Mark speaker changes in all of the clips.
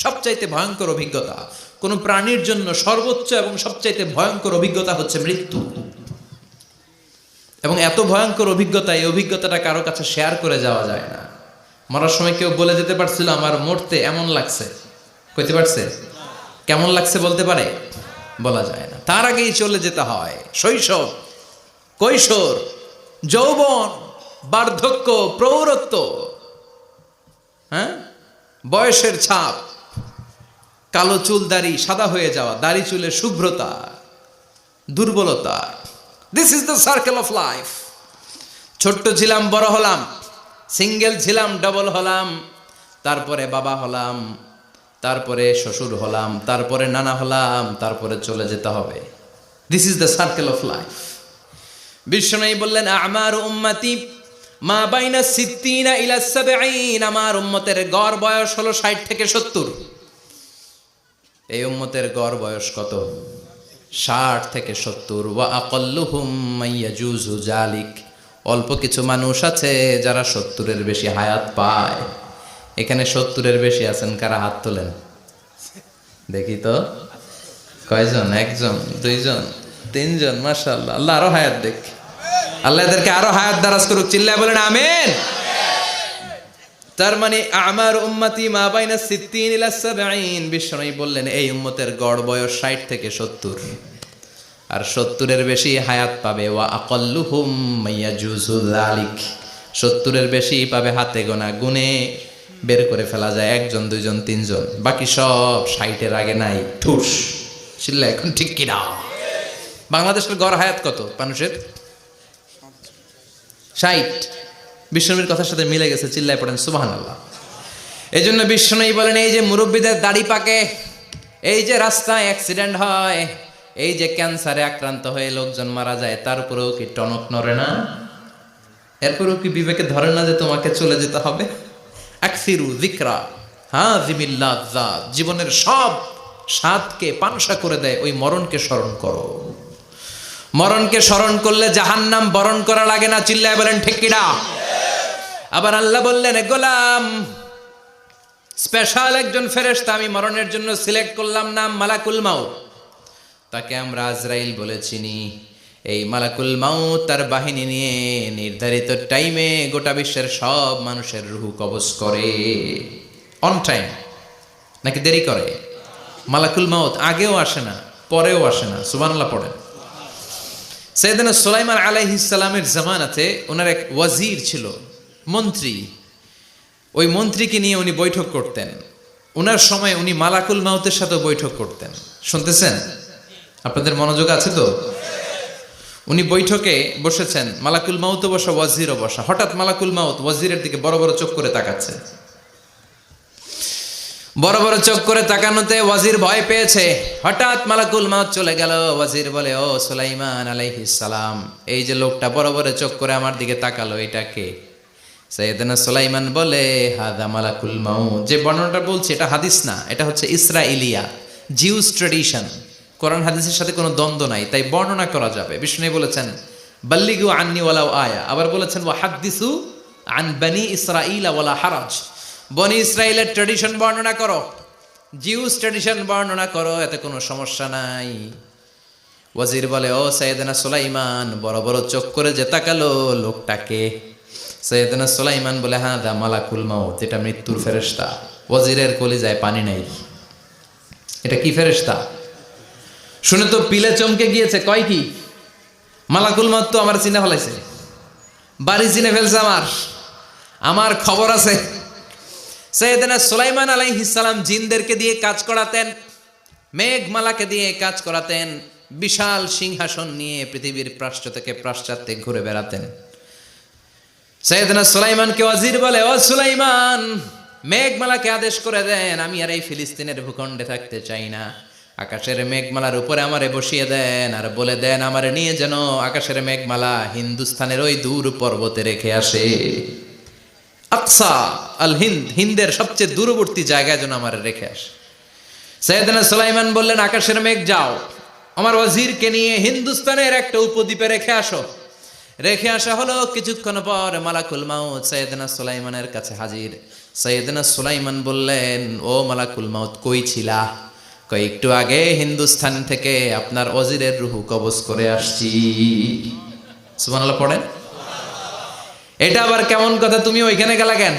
Speaker 1: সবচাইতে ভয়ঙ্কর অভিজ্ঞতা, কোন প্রাণীর জন্য সর্বোচ্চ এবং সবচাইতে ভয়ঙ্কর অভিজ্ঞতা হচ্ছে মৃত্যু। এবং এত ভয়ঙ্কর অভিজ্ঞতা, এই অভিজ্ঞতাটা কারো কাছে শেয়ার করে যাওয়া যায় না। মরার সময় কেউ বলে যেতে পারছিল আমার মরতে এমন লাগছে, কইতে পারছে? কেমন লাগছে বলতে পারে? বলা যায় না। তার আগেই চলে যেতে হয় শৈশব, কৈশোর, যৌবন, বার্ধক্য, প্রৌঢ়ত্ব, হ্যাঁ, বয়সের ছাপ, কালো চুল দাড়ি সাদা হয়ে যাওয়া, দাড়ি চুলের শুভ্রতা, দুর্বলতা। This is the circle of life. ছোট্ট ছিলাম, বড় হলাম, সিঙ্গেল ছিলাম, ডাবল হলাম, তারপরে বাবা হলাম, তারপরে শ্বশুর হলাম, তারপরে নানা হলাম, তারপরে চলে যেতে হবে। This is the circle of life. বিশ্বনবী বললেন আমার উম্মতি মা বাইনা সিত্তিনা ইলা সাবঈন, আমার উম্মতের গড় বয়স হলো 60 থেকে 70। এই উম্মতের গড় বয়স কত? 60 থেকে 70। ওয়া আকাল্লুহুম মাইয়াজুজু জালিক, অল্প কিছু মানুষ আছে যারা 70-এর বেশি হায়াত পায়। এখানে 70-এর বেশি আছেন কারা? হাত তোলেন দেখি তো। কয়জন? একজন, দুইজন, তিনজন। মাশাআল্লাহ, আল্লাহ আরো হায়াত দেখ, আল্লাহ এদেরকে আরো হায়াত দারাজ করুক। চিল্লায় বলেন আমিন। তার মানে আমার উম্মতি মা বাইনা সিত্তিন ইলা সাবঈন, বিশ্বনবী বললেন এই উম্মতের গড় বয়স 60 থেকে 70, আর 70-এর বেশি হায়াত পাবে। ওয়া আকাল্লুহুম মাইয়াজুজু যালিক, 70-এর বেশি পাবে হাতে গোনা, গুনে বের করে ফেলা যায় একজন, দুইজন, তিনজন। বাকি সব 60-এর আগে নাই, ঠুস। চিল্লা এখন ঠিক কিনা? বাংলাদেশের গড় হায়াত কত মানুষের? 60। বিশ্বনবীর কথার সাথে মিলে গেছে। চিল্লায় পড়েন সুবহানাল্লাহ। এই জন্য বিশ্বনবী বলেন এই যে মুরব্বীদের দাড়ি পাকে, এই যে রাস্তায় অ্যাক্সিডেন্ট হয়, এই যে ক্যান্সারে আক্রান্ত হয়ে লোকজন মারা যায়, তারপরেও কি টনক নড়ে না? এরপরেও কি বিবেকে ধরে না যে তোমাকে চলে যেতে হবে? আকসিরু যিকরা হাযিমিল লাযযাত, জীবনের সব স্বাদকে পানসা করে দেয় ওই মরণকে স্মরণ করো। মরণকে স্মরণ করলে জাহান্নাম বরণ করা লাগে না। চিল্লায় বলেন ঠিক কিনা? আবার আল্লাহ বললেন গোলাম, স্পেশাল একজন ফেরেশতা আমি মরণের জন্য সিলেক্ট করলাম, নাম মালাকুল মাউত। তাকে আমরা আজরাইল বলে চিনি। এই মালাকুল মাউত তার বাহিনী নিয়ে নির্ধারিত টাইমে গোটা বিশ্বের সব মানুষের রূহ কবজ করে। অন টাইম নাকি দেরি করে? মালাকুল মাউত আগেও আসে না, পরেও আসে না। সুবহানাল্লাহ পড়েন। সাইয়েদনা সুলাইমান আলাইহিস সালামের জামানাতে ওনার এক ওয়াজির ছিল, মন্ত্রী। ওই মন্ত্রীকে নিয়ে উনি বৈঠক করতেন। ওনার সময় উনি মালাকুল মাউতের সাথে বৈঠক করতেন। শুনতেছেন? আপনাদের মনোযোগ আছে তো? উনি বৈঠকে বসেছেন, মালাকুল মাউতও বসা, ওয়াজিরও বসা। হঠাৎ মালাকুল মাউত ওয়াজিরের দিকে বড় বড় চোখ করে তাকাচ্ছে। বড় বড় চোখ করে তাকানোতে ওয়াজির ভয় পেয়েছে। হঠাৎ মালাকুল মাউত চলে গেল। ওয়াজির বলে ও সুলাইমান আলাইহিস সালাম, এই যে লোকটা বড় বড় চোখ করে আমার দিকে তাকালো, এটা কে? সাইয়েদনা সুলাইমান বলে হাদা মালাকুল মাউত। যে বর্ণনাটা বলছে এটা হাদিস না, এটা হচ্ছে ইসরাইলিয়া, জিউস ট্র্যাডিশন। কোরআন হাদিসের সাথে কোনো দ্বন্দ্ব নাই, তাই বর্ণনা করা যাবে। বিষ্ণু বলেছেন বাল্লিগু আন্নি ওয়ালাউ আয়া, আবার বলেছেন ওয়া হাদিসু আন বনি ইসরাইল ওয়ালা হারাজ। বনি ইসরাইলের ট্র্যাডিশন বর্ণনা করো, জিউস ট্র্যাডিশন বর্ণনা করো, এতে কোনো সমস্যা নাই। ওয়াজির বলে ও সাইয়েদনা সুলাইমান, বড় বড় চোখ করে যে তাকালো লোকটাকে? সাইয়েদনা সুলাইমান বলে হাদা মালাকুল মাউত, এটা মৃত্যুর ফেরেশতা। ওয়াজিরের কলিজায় পানি নাই। এটা কি ফেরেশতা? শুনে তো পিলে চমকে গিয়েছে। কয় কি? মালাকুল মাউত তো আমার চিনে ফেলাইছে, বাড়ি চিনে ফেলছে, আমার খবর আছে। সাইয়েদনা সুলাইমান আলাইহিস সালাম জিনদেরকে দিয়ে কাজ করাতেন, মেঘমালাকে দিয়ে কাজ করাতেন, বিশাল সিংহাসন নিয়ে পৃথিবীর প্রাচ্য থেকে পাশ্চাত্যে ঘুরে বেড়াতেন। সাইয়েদনা সুলাইমানকে ওয়াজির বলে ও সুলাইমান, মেঘমালাকে আদেশ করে দেন আমি আর এই ফিলিস্তিনের ভূখণ্ডে থাকতে চাই না। আকাশের মেঘমালার উপরে আমারে বসিয়ে দেন, আর বলে দেন আমারে নিয়ে যেন আকাশের মেঘমালা হিন্দুস্তানের ওই দূর পর্বতে রেখে আসে। আকসা আল হিন্দ, হিন্দের সবচেয়ে দূরবর্তী জায়গায় যেন আমার রেখে আসে। সাইয়েদনা সুলাইমান বললেন আকাশের মেঘ যাও, আমার ওয়াজিরকে নিয়ে হিন্দুস্তানের একটা উপদ্বীপে রেখে আসো। রেখে আসা হলো। কিছুক্ষণ পর মালাকুল মাউত সাইয়েদনা সুলাইমানের কাছে হাজির। সাইয়েদনা সুলাইমান বললেন, ও মালাকুল মাউত কই ছিলা? কই একটু আগে হিন্দুস্তান থেকে আপনার ওজিরের রুহু কবজ করে আসছি। সুবহানাল্লাহ পড়েন। এটা আবার কেমন কথা, তুমি ওইখানে গেলা কেন?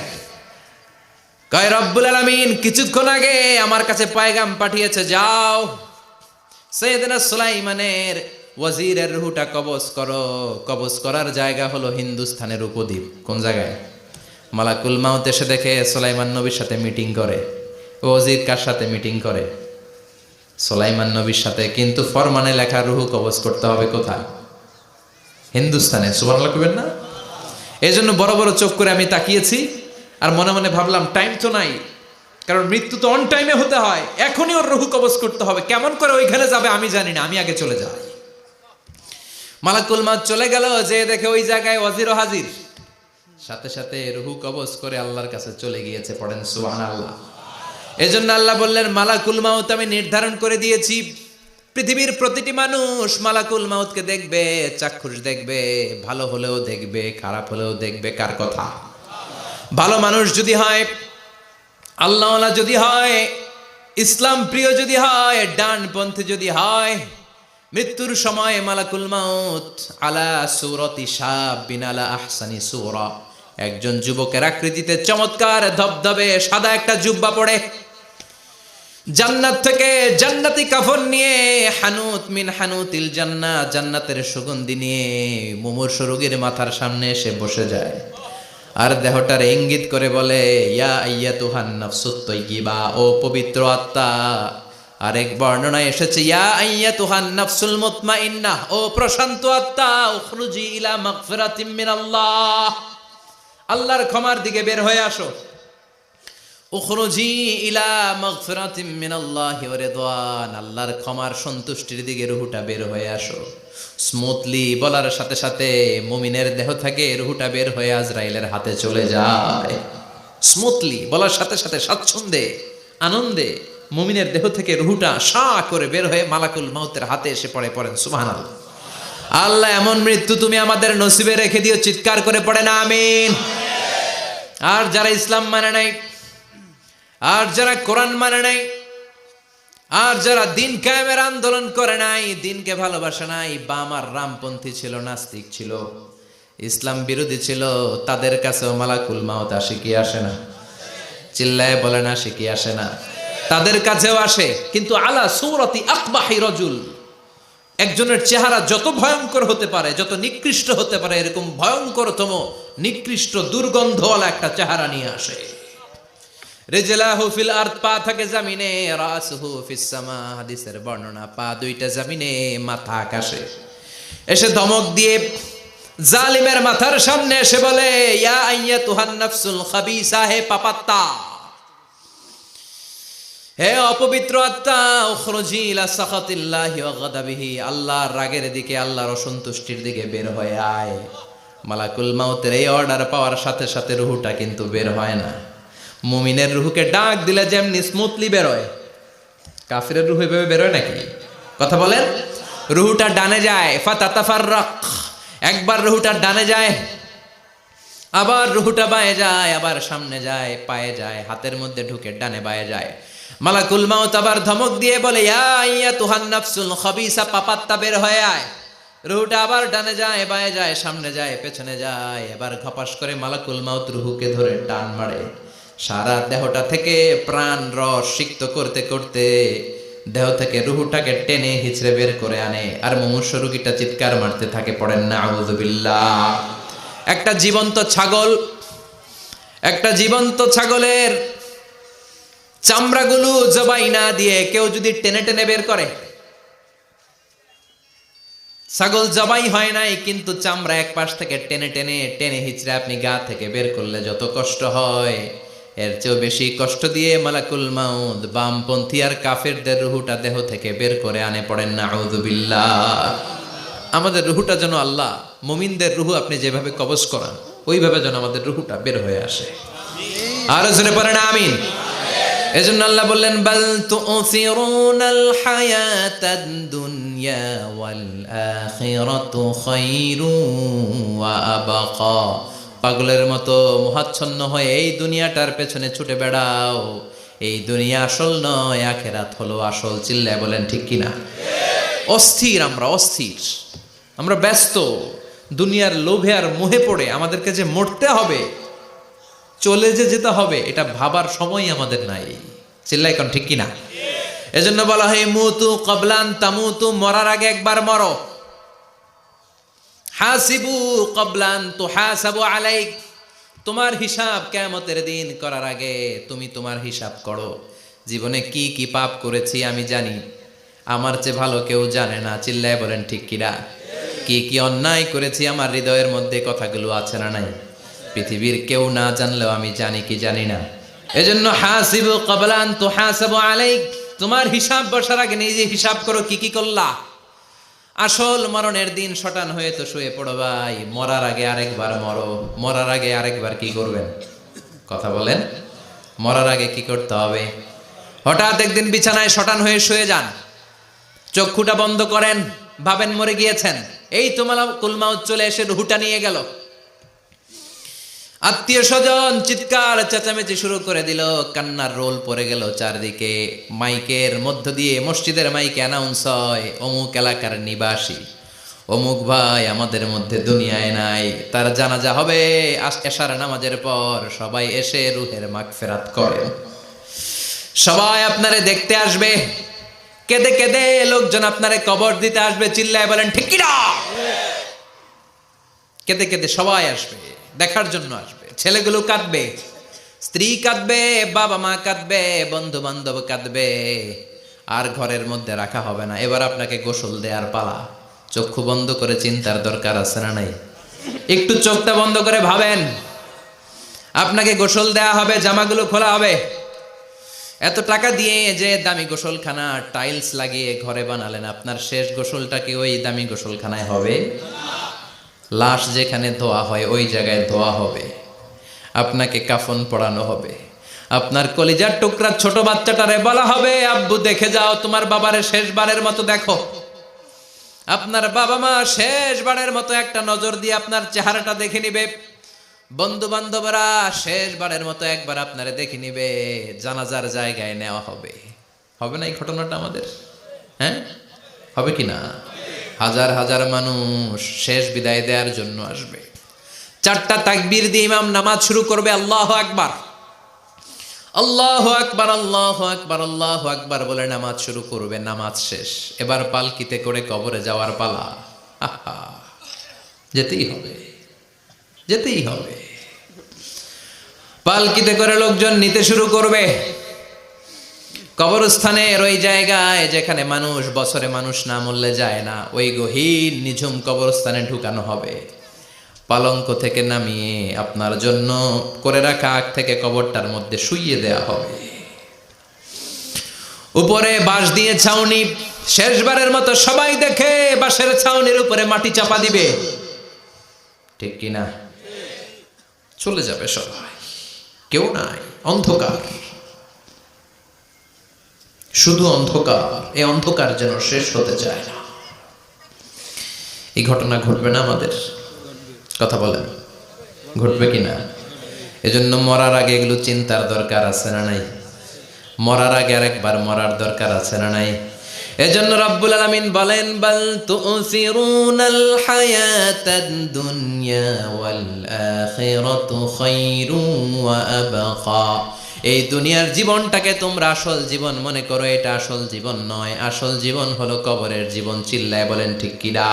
Speaker 1: কয় রব্বুল আলামিন কিছুক্ষণ আগে আমার কাছে পয়গাম পাঠিয়েছে, যাও সাইয়েদনা সুলাইমানের ওয়াজিরের রুহুটা কবজ করো। কবজ করার জায়গা হলো হিন্দুস্তানের উপদ্বীপ। কোন জায়গায়? মালাকুল মাউত এসে দেখে সুলাইমান নবীর সাথে মিটিং করে। ওয়াজির কার সাথে মিটিং করে? সুলাইমান নবীর সাথে। কিন্তু ফরমানে লেখা রুহু কবজ করতে হবে কোথায়? হিন্দুস্তানে। সুবহানাল্লাহ কইবেন না? এই জন্য বড় বড় চোখ করে আমি তাকিয়েছি আর মনে মনে ভাবলাম টাইম তো নাই, কারণ মৃত্যু তো অন টাইমে হতে হয়, এখনই ওর রুহু কবজ করতে হবে। কেমন করে ওইখানে যাবে আমি জানি না, আমি আগে চলে যাই। মালাকুল মাউত চলে গেল, যে দেখে ওই জায়গায় ওয়াজিরও হাজির। সাথে সাথে রুহু কবজ করে আল্লাহর কাছে চলে গিয়েছে। পড়েন সুবহানাল্লাহ। এজন্য আল্লাহ বললেন, মালাকুল মাউত আমি নির্ধারণ করে দিয়েছি, পৃথিবীর প্রতিটি মানুষ মালাকুল মাউতকে দেখবে, চাক্ষুষ দেখবে, ভালো হলেও দেখবে, খারাপ হলেও দেখবে। কার কথা? ভালো মানুষ যদি হয়, আল্লাহওয়ালা যদি হয়, ইসলাম প্রিয় যদি হয়, ডানপন্থী যদি হয়, মৃত্যুর সময় মালাকুল মাউত আলা সূরাতি শাবিন আলা আহসানি সূরা, একজন যুবকের আকৃতিতে চমৎকার ধবধবে সাদা একটা জুব্বা পরে, জান্নাত থেকে জান্নাতি কাফন নিয়ে, হানুত মিন হানুতিল জান্নাহ, জান্নাতের সুগন্ধি নিয়ে মুমূর্ষু রোগীর মাথার সামনে এসে বসে যায় আর দেহটার ইঙ্গিত করে বলে, ইয়া আইয়াতুহান নাফসুত তাইয়্যিবা, ও পবিত্র আত্মা। আরেক বর্ণনায় এসেছে, ইয়া আইয়াতুহান নাফসুল মুতমাইন্নাহ, ও প্রশান্ত আত্মা, উখরুজি ইলা মাগফিরাতিম মিনাল্লাহ, আল্লাহর ক্ষমার দিকে বের হয়ে আসো। উখরুজি ইলা মাগফিরাতিম মিনাল্লাহি ওয়া রিদওয়ান, আল্লাহর ক্ষমার সন্তুষ্টির দিকে রুহুটা বের হয়ে আসো। স্মুথলি বলার সাথে সাথে মুমিনের দেহ থেকে রুহুটা বের হয়ে আজরাইলের হাতে চলে যায়। স্মুথলি বলার সাথে সাথে স্বাচ্ছন্দ্যে আনন্দে মুমিনের দেহ থেকে রুহুটা সা করে বের হয়ে মালাকুল মাউতের হাতে এসে পড়ে। পড়েন সুবহানাল্লাহ। আল্লাহ এমন মৃত্যু তুমি আমাদের নসিবে রেখে দিও, চিৎকার করে পড়েন আমিন। আর যারা ইসলাম মানে নাই, আর যারা কোরআন মানে নাই, আর যারা দিন কায়েমের আন্দোলন করে নাই, দিনকে ভালোবাসে নাই, বাম আর রামপন্থী ছিল, নাস্তিক ছিল, ইসলাম বিরোধী ছিল, তাদের কাছেও মালাকুল মাউত আসে কি আসে না? চিল্লায় বলেন আসে কি আসে না? তাদের কাছেও আসে, কিন্তু আলা সূরাতি আকবাহি রাজুল, একজনের চেহারা যত ভয়ঙ্কর হতে পারে, যত নিকৃষ্ট হতে পারে, এরকম ভয়ঙ্করতম নিকৃষ্ট দুর্গন্ধওয়ালা একটা চেহারা নিয়ে আসে। রিজলাহু ফিল আরদ, পা থাকে জমিনে, রাসুহু ফিস সামা, হাদিসের বর্ণনা, পা দুইটা জমিনে, মাথা আকাশে। এসে ধমক দিয়ে জালিমের মাথার সামনে এসে বলে, ইয়া আইয়াতুহান নাফসুল খাবিসা, হে পাপাত্তা, হে অপবিত্র আত্মা, উখরুজি ইলা সাখাতিল্লাহি ওয়া গাদাবিহি, আল্লাহর রাগের দিকে, আল্লাহর অসন্তুষ্টির দিকে বের হয়ে আয়। মালাকুল মাউতের এই অর্ডার পাওয়ার সাথে সাথে রুহুটা কিন্তু বের হয় না। মুমিনের রুহুকে ডাক দিলে যেমনি স্মুথলি বেরোয়, কাফিরের রুহু এভাবে বেরোয় নাকি? কথা বলেন। রুহুটা ডানে যায়, ফাতাতাফাররাক, একবার রুহুটা ডানে যায়, আবার রুহুটা বায়ে যায়, আবার সামনে যায়, পায়ে যায়, হাতের মধ্যে ঢুকে ডানে বায়ে যায়। মালাকুল মাউত আবার ধমক দিয়ে বলে, ইয়া আইয়াতুহান নাফসুল খাবিসা, পাপাত্তা বের হয়ে আয়। রুহুটা আবার ডানে যায়, বায়ে যায়, সামনে যায়, পেছনে যায়। এবার ঘপাস করে মালাকুল মাউত রুহুকে ধরে টান মারে। সারা দেহটা থেকে প্রাণ রস সিক্ত করতে করতে দেহ থেকে রুহুটাকে টেনে হিচড়ে বের করে আনে। আর মুমূর্ষু রোগীটা চিৎকার মারতে থাকে। পড়েন না আউযু বিল্লাহ। একটা জীবন্ত ছাগলের চামড়াগুলো জবাই না দিয়ে কেউ যদি টেনে টেনে বের করে, ছাগল জবাই হয় নাই কিন্তু চামড়া এক পাশ থেকে টেনে টেনে টেনে হিচড়ে আপনি গা থেকে বের করলে যত কষ্ট হয়, এর চেয়েও বেশি কষ্ট দিয়ে মালাকুল মাউত বামপন্থী আর কাফেরদের রুহুটা দেহ থেকে বের করে আনে। পড়েন না আউযু বিল্লাহ। আমাদের রুহুটা যেন আল্লাহ, মুমিনদের রুহু আপনি যেভাবে কবজ করান, ওইভাবে যেন আমাদের রুহুটা বের হয়ে আসে। আর জোরে পড়েন আমিন। এজন্য আল্লাহ বললেন, বাল তুসিরুনাল হায়াতাদ দুনিয়া ওয়াল আখিরাতু খায়রুন ওয়া আবকা, পাগলের মতো মোহাচ্ছন্ন হয়ে এই দুনিয়াটার পেছনে ছুটে বেড়াও। এই দুনিয়া আসল নয়, আখেরাত হলো আসল। চিল্লায় বলেন ঠিক কিনা? অস্থির, আমরা অস্থির, আমরা ব্যস্ত দুনিয়ার লোভে আর মোহে পড়ে। আমাদেরকে যে মরতে হবে, চলে যে যেতে হবে, এটা ভাবার সময় আমাদের নাই। চিল্লাই কোন ঠিক কিনা? এজন্য বলা হয় মুতু ক্বাবলান তামুতু, মরার আগে একবার মরো। হাসিবু ক্বাবলান তুহাসাবু আলাইক, তোমার হিসাব কিয়ামতের দিন করার আগে তুমি তোমার হিসাব করো। জীবনে কি কি পাপ করেছি আমি জানি, আমার চেয়ে ভালো কেউ জানে না। চিল্লায় বলেন ঠিক কিনা? কি কি অন্যায় করেছি আমার হৃদয়ের মধ্যে কথাগুলো আছে না নাই? পৃথিবীর কেউ না জানলেও আমি জানি কি জানি না। এজন্য হাসিবু ক্বাবলান তুহাসাবু আলাইক, তোমার হিসাব বসার আগে নিজে হিসাব করো কি কি করলা। আসল মরণের দিন শটান হয়ে তো শুয়ে পড়ো ভাই। মরার আগে আরেকবার মরো। মরার আগে আরেকবার কি করবেন? কথা বলেন। মরার আগে কি করতে হবে? হঠাৎ একদিন বিছানায় শটান হয়ে শুয়ে যান, চক্ষুটা বন্ধ করেন, ভাবেন মরে গিয়েছেন। এই তো মালাকুল মাউত চলে এসে রুহটা নিয়ে গেল। আত্মীয় স্বজন চিৎকার চেঁচামেচি শুরু করে দিল, কান্নার রোল পড়ে গেল চারদিকে। মাইকের মধ্য দিয়ে, মসজিদের মাইকে অ্যানাউন্স হয়, অমুক এলাকার নিবাসী অমুক ভাই আমাদের মধ্যে দুনিয়ায় নাই, তার জানাজা হবে এশার নামাজের পর। সবাই এসে রুহের মাগফিরাত করেন। সবাই আপনারে দেখতে আসবে, কেঁদে কেঁদে লোকজন আপনারে কবর দিতে আসবে। চিল্লায় বলেন ঠিক কিনা? কেঁদে কেঁদে সবাই আসবে, দেখার জন্য আসবে। ছেলেগুলো কাঁদবে, স্ত্রী কাঁদবে, বাবা মা কাঁদবে, বন্ধু বান্ধব কাঁদবে। আর ঘরের মধ্যে রাখা হবে না। এবার আপনাকে গোসল দেওয়ার পালা। চক্ষু বন্ধ করে চিন্তার দরকার আছে না নাই? একটু চোখটা বন্ধ করে ভাবেন, আপনাকে গোসল দেয়া হবে, জামাগুলো খোলা হবে। এত টাকা দিয়ে যে দামি গোসলখানা টাইলস লাগিয়ে ঘরে বানালেন, আপনার শেষ গোসলটা কি ওই দামি গোসলখানায় হবে? লাশ যেখানে ধোয়া হয় ওই জায়গায় ধোয়া হবে। আপনাকে কাফন পরানো হবে। আপনার কলিজার টুকরা ছোট বাচ্চাটারে বলা হবে, আব্বু দেখে যাও তোমার বাবারে শেষবারের মতো দেখো। আপনার বাবা মা শেষবারের মতো একটা নজর দিয়ে আপনার চেহারাটা দেখে নিবে। বন্ধু বান্ধবরা শেষবারের মতো একবার আপনারে দেখে নিবে। জানাজার জায়গায় নেওয়া হবে। হবে না এই ঘটনাটা আমাদের? হ্যাঁ, হবে কি না? হাজার হাজার মানুষ শেষ বিদায় দেওয়ার জন্য আসবে। চারটা তাকবীর দিয়ে ইমাম নামাজ শুরু করবে। আল্লাহু আকবার, আল্লাহু আকবার, আল্লাহু আকবার, আল্লাহু আকবার বলে নামাজ শুরু করবে। নামাজ শেষ। এবার পালকিতে করে কবরে যাওয়ার পালা। আহা, যেতেই হবে, যেতেই হবে। পালকিতে করে লোকজন নিতে শুরু করবে। কবরস্থানের ওই জায়গায় যেখানে মানুষ বছরে মানুষ না মরলে যায় না, ওই গহীন নিঝুম কবরস্থানে ঢুকানো হবে। পালঙ্ক থেকে নামিয়ে আপনার জন্য করে রাখা আগ থেকে কবরটার মধ্যে শুইয়ে দেয়া হবে। উপরে বাঁশ দিয়ে ছাউনি। শেষবারের মতো সবাই দেখে বাঁশের ছাউনির উপরে মাটি চাপা দিবে। ঠিক কিনা? চলে যাবে সবাই, কেউ নাই, অন্ধকার, শুধু অন্ধকার। এই অন্ধকার যেন শেষ হতে চায় না। এই ঘটনা ঘটবে না আমাদের? কথা বলেন, ঘটবে কিনা? এজন্য মরার আগে এগুলো চিন্তার দরকার আছে না নাই? মরার আগে আরেকবার মরার দরকার আছে না নাই? এজন্য রব্বুল আলামিন বলেন, বাল তুসিরুনাল হায়াতাদ দুনিয়া ওয়াল আখিরাতু খায়রুন ওয়া আবকা। এই দুনিয়ার জীবনটাকে তোমরা আসল জীবন মনে করো, এটা আসল জীবন নয়। আসল জীবন হলো কবরের জীবন। চিল্লায় বলেন ঠিক কিনা?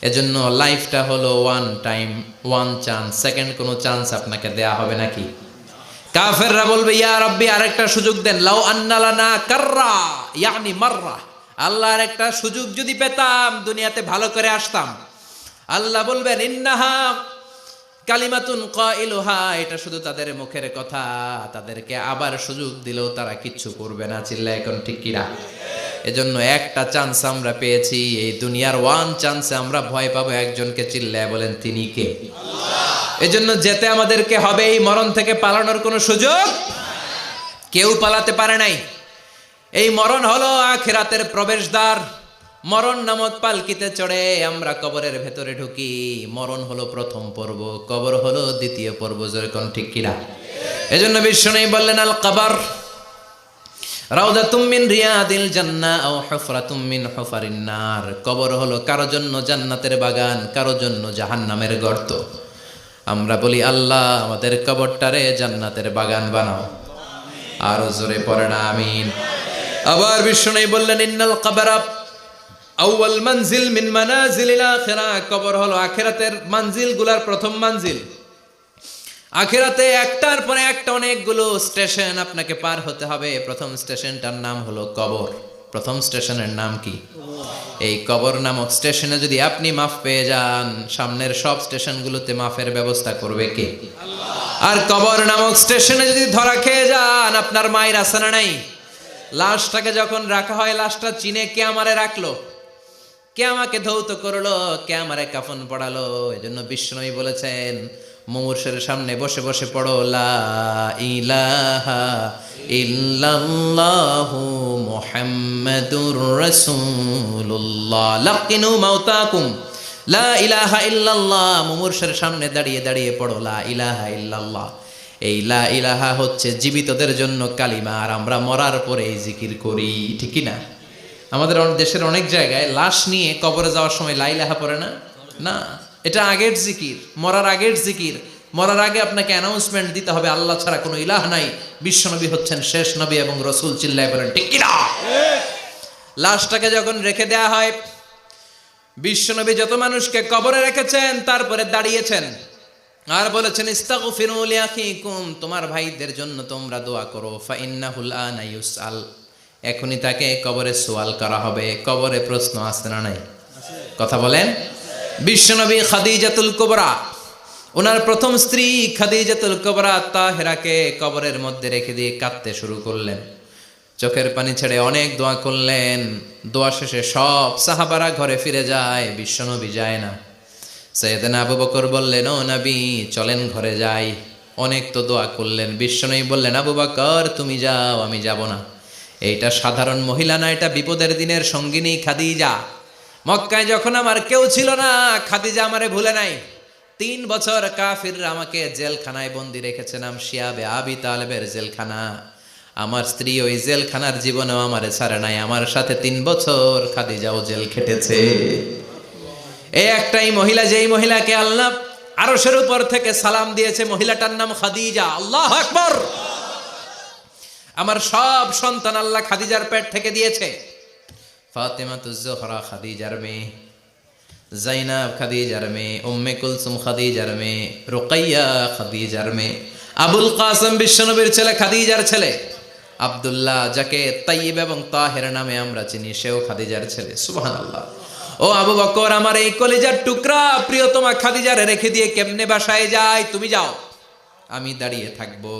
Speaker 1: এজন্য লাইফটা হলো one time, one chance. Second কোনো চান্স আপনাকে দেয়া হবে নাকি? কাফেররা বলবে, ইয়া রাব্বি আরেকটা সুযোগ দেন। লাউ আন্না লানা কাররা ইয়ানি মাররা, আল্লাহর একটা সুযোগ যদি পেতাম দুনিয়াতে ভালো করে আসতাম। আল্লাহ বলবেন, ইন্নাহা কালিমাতুন কাইলুহা, এটা শুধু তাদের মুখের কথা। তাদেরকে আবার সুযোগ দিলেও তারা কিচ্ছু করবে না। চিল্লায় এখন ঠিক কিনা? এজন্য একটা চান্স আমরা পেয়েছি, এই দুনিয়ার ওয়ান চান্সে আমরা ভয় পাবো একজনকে। চিল্লায় বলেন তিনি কে? এজন্য যেতে আমাদেরকে হবে। এই মরণ থেকে পালানোর কোনো সুযোগ কেউ পালাতে পারে নাই। এই মরণ হলো আখিরাতের প্রবেশদ্বার। মরণ নামক পালকিতে চড়ে আমরা কবরের ভেতরে ঢুকি। মরণ হলো প্রথম পর্ব, কবর হলো দ্বিতীয় পর্ব। যেরকম ঠিক কিনা? এজন্য বিশ্বনবী বললেন, আল কবর রাউদাতুম মিন রিয়াদিল জান্নাহ আও হুফরাতুম মিন হুফারিন নার। কবর হলো কারো জন্য জান্নাতের বাগান, কারো জন্য জাহান্নামের গর্ত। আমরা বলি, আল্লাহ আমাদের কবরটারে জান্নাতের বাগান বানাও। আরো জোরে পড়েন আমিন। আবার বিশ্বনবী বললেন, ইন্নাল কবরা আউয়াল মানজিল মিন মানাজিলিল আখিরাহ। কবর হলো আখিরাতের মানজিলগুলোর প্রথম মানজিল। আখিরাতে একটার পরে একটা অনেকগুলো স্টেশন আপনাকে পার হতে হবে। প্রথম স্টেশনটার নাম হলো কবর। প্রথম স্টেশনের নাম কি? এই কবর নামক স্টেশনে যদি আপনি মাফ পেয়ে যান, সামনের সব স্টেশনগুলোতে মাফের ব্যবস্থা করবে কে? আল্লাহ। আর কবর নামক স্টেশনে যদি ধরা খেয়ে যান, আপনার মায়ের আছে না নাই? লাশটাকে যখন রাখা হয়, লাশটা চিনে কে আমারে রাখলো, কে আমাকে ধৌত করলো, কে আমারে কাফন পড়ালো। এজন্য বিষ্ণুই বলেছেন, মুমূর্ষের সামনে বসে বসে পড়ো, লা ইলাহা ইল্লাল্লাহু মুহাম্মাদুর রাসূলুল্লাহ। লাকিনু মাউতাকুম লা ইলাহা ইল্লাল্লাহ। মুমূর্ষের সামনে দাঁড়িয়ে দাঁড়িয়ে পড়ো, লা ইলাহা ইল্লাল্লাহ। এই লা ইলাহা হচ্ছে জীবিতদের জন্য কালিমা, আর আমরা মরার পরে এই জিকির করি। ঠিক না? আমাদের দেশের অনেক জায়গায় লাশ নিয়ে কবরে যাওয়ার সময় লা ইলাহা পড়ে না। না, এটা আগের জিকির, মরার আগের জিকির। মরার আগে আপনাকে অ্যানাউন্সমেন্ট দিতে হবে, আল্লাহ ছাড়া কোনো ইলাহ নাই, বিশ্বনবী হচ্ছেন শেষ নবী এবং রসুল। চিল্লায় বলেন ঠিক কিনা? লাশটাকে যখন রেখে দেয়া হয়, বিশ্বনবী যত মানুষকে কবরে রেখেছেন তারপরে দাঁড়িয়েছেন আর বলেছেন, ইস্তাগফিরু লিআখিকুম, তোমার ভাইদের জন্য তোমরা দোয়া করো। ফাইন্নাহুল আনা ইউসআল, এখনই তাকে কবরে সওয়াল করা হবে। কবরে প্রশ্ন আসছে না নাই? কথা বলেন। বিশ্বনবী খাদিজাতুল কুবরা, ওনার প্রথম স্ত্রী খাদিজাতুল কুবরা তাহেরাকে কবরের মধ্যে রেখে দিয়ে কাঁদতে শুরু করলেন। চোখের পানি ছেড়ে অনেক দোয়া করলেন। দোয়া শেষে সব সাহাবারা ঘরে ফিরে যায়, বিশ্বনবী যায় না। সাইয়েদনা আবু বকর বললেন, ও নবী চলেন ঘরে যাই। অনেক তো দোয়া করলেন। বিশ্বনবী বললেন, আবু বকর তুমি যাও, আমি যাব না। এইটা সাধারণ মহিলা না, এটা বিপদের দিনের সঙ্গিনী খাদিজা। মক্কায় যখন আমার কেউ ছিল না, খাদিজা আমারে ভুলে নাই। 3 বছর কাফিররা আমাকে জেলখানায় বন্দি রেখেছে, নাম শিয়াবে আবি তালেবের জেলখানা। আমার স্ত্রী ওই জেলখানার জীবনেও আমারে ছাড়ে নাই। আমার সাথে 3 বছর খাদিজাও জেল খেটেছে। এই একটাই মহিলা, যেই মহিলাকে আল্লাহ আরশের উপর থেকে সালাম দিয়েছে, মহিলাটার নাম খাদিজা। আল্লাহু আকবার। আমার সব সন্তান আল্লাহ খাদিজার পেট থেকে দিয়েছে। ফাতেমাতুজ জোহরা খাদিজার মেয়ে, জাইনাব খাদিজার মেয়ে, উম্মে কুলসুম খাদিজার মেয়ে, রুকাইয়া খাদিজার মেয়ে, আবুল কাসেম বিশ্বনবীর ছেলে খাদিজার ছেলে, আব্দুল্লাহ যাকে তাইয়্যিব এবং তাহের নামে আমরা চিনি, সেও খাদিজার ছেলে। সুবহানাল্লাহ। ও আবু বকর, আমার এই কলিজার টুকরা প্রিয়তমা খাদিজারে রেখে দিয়ে কেমনে বাসায় যায়? তুমি যাও, আমি দাঁড়িয়ে থাকবো।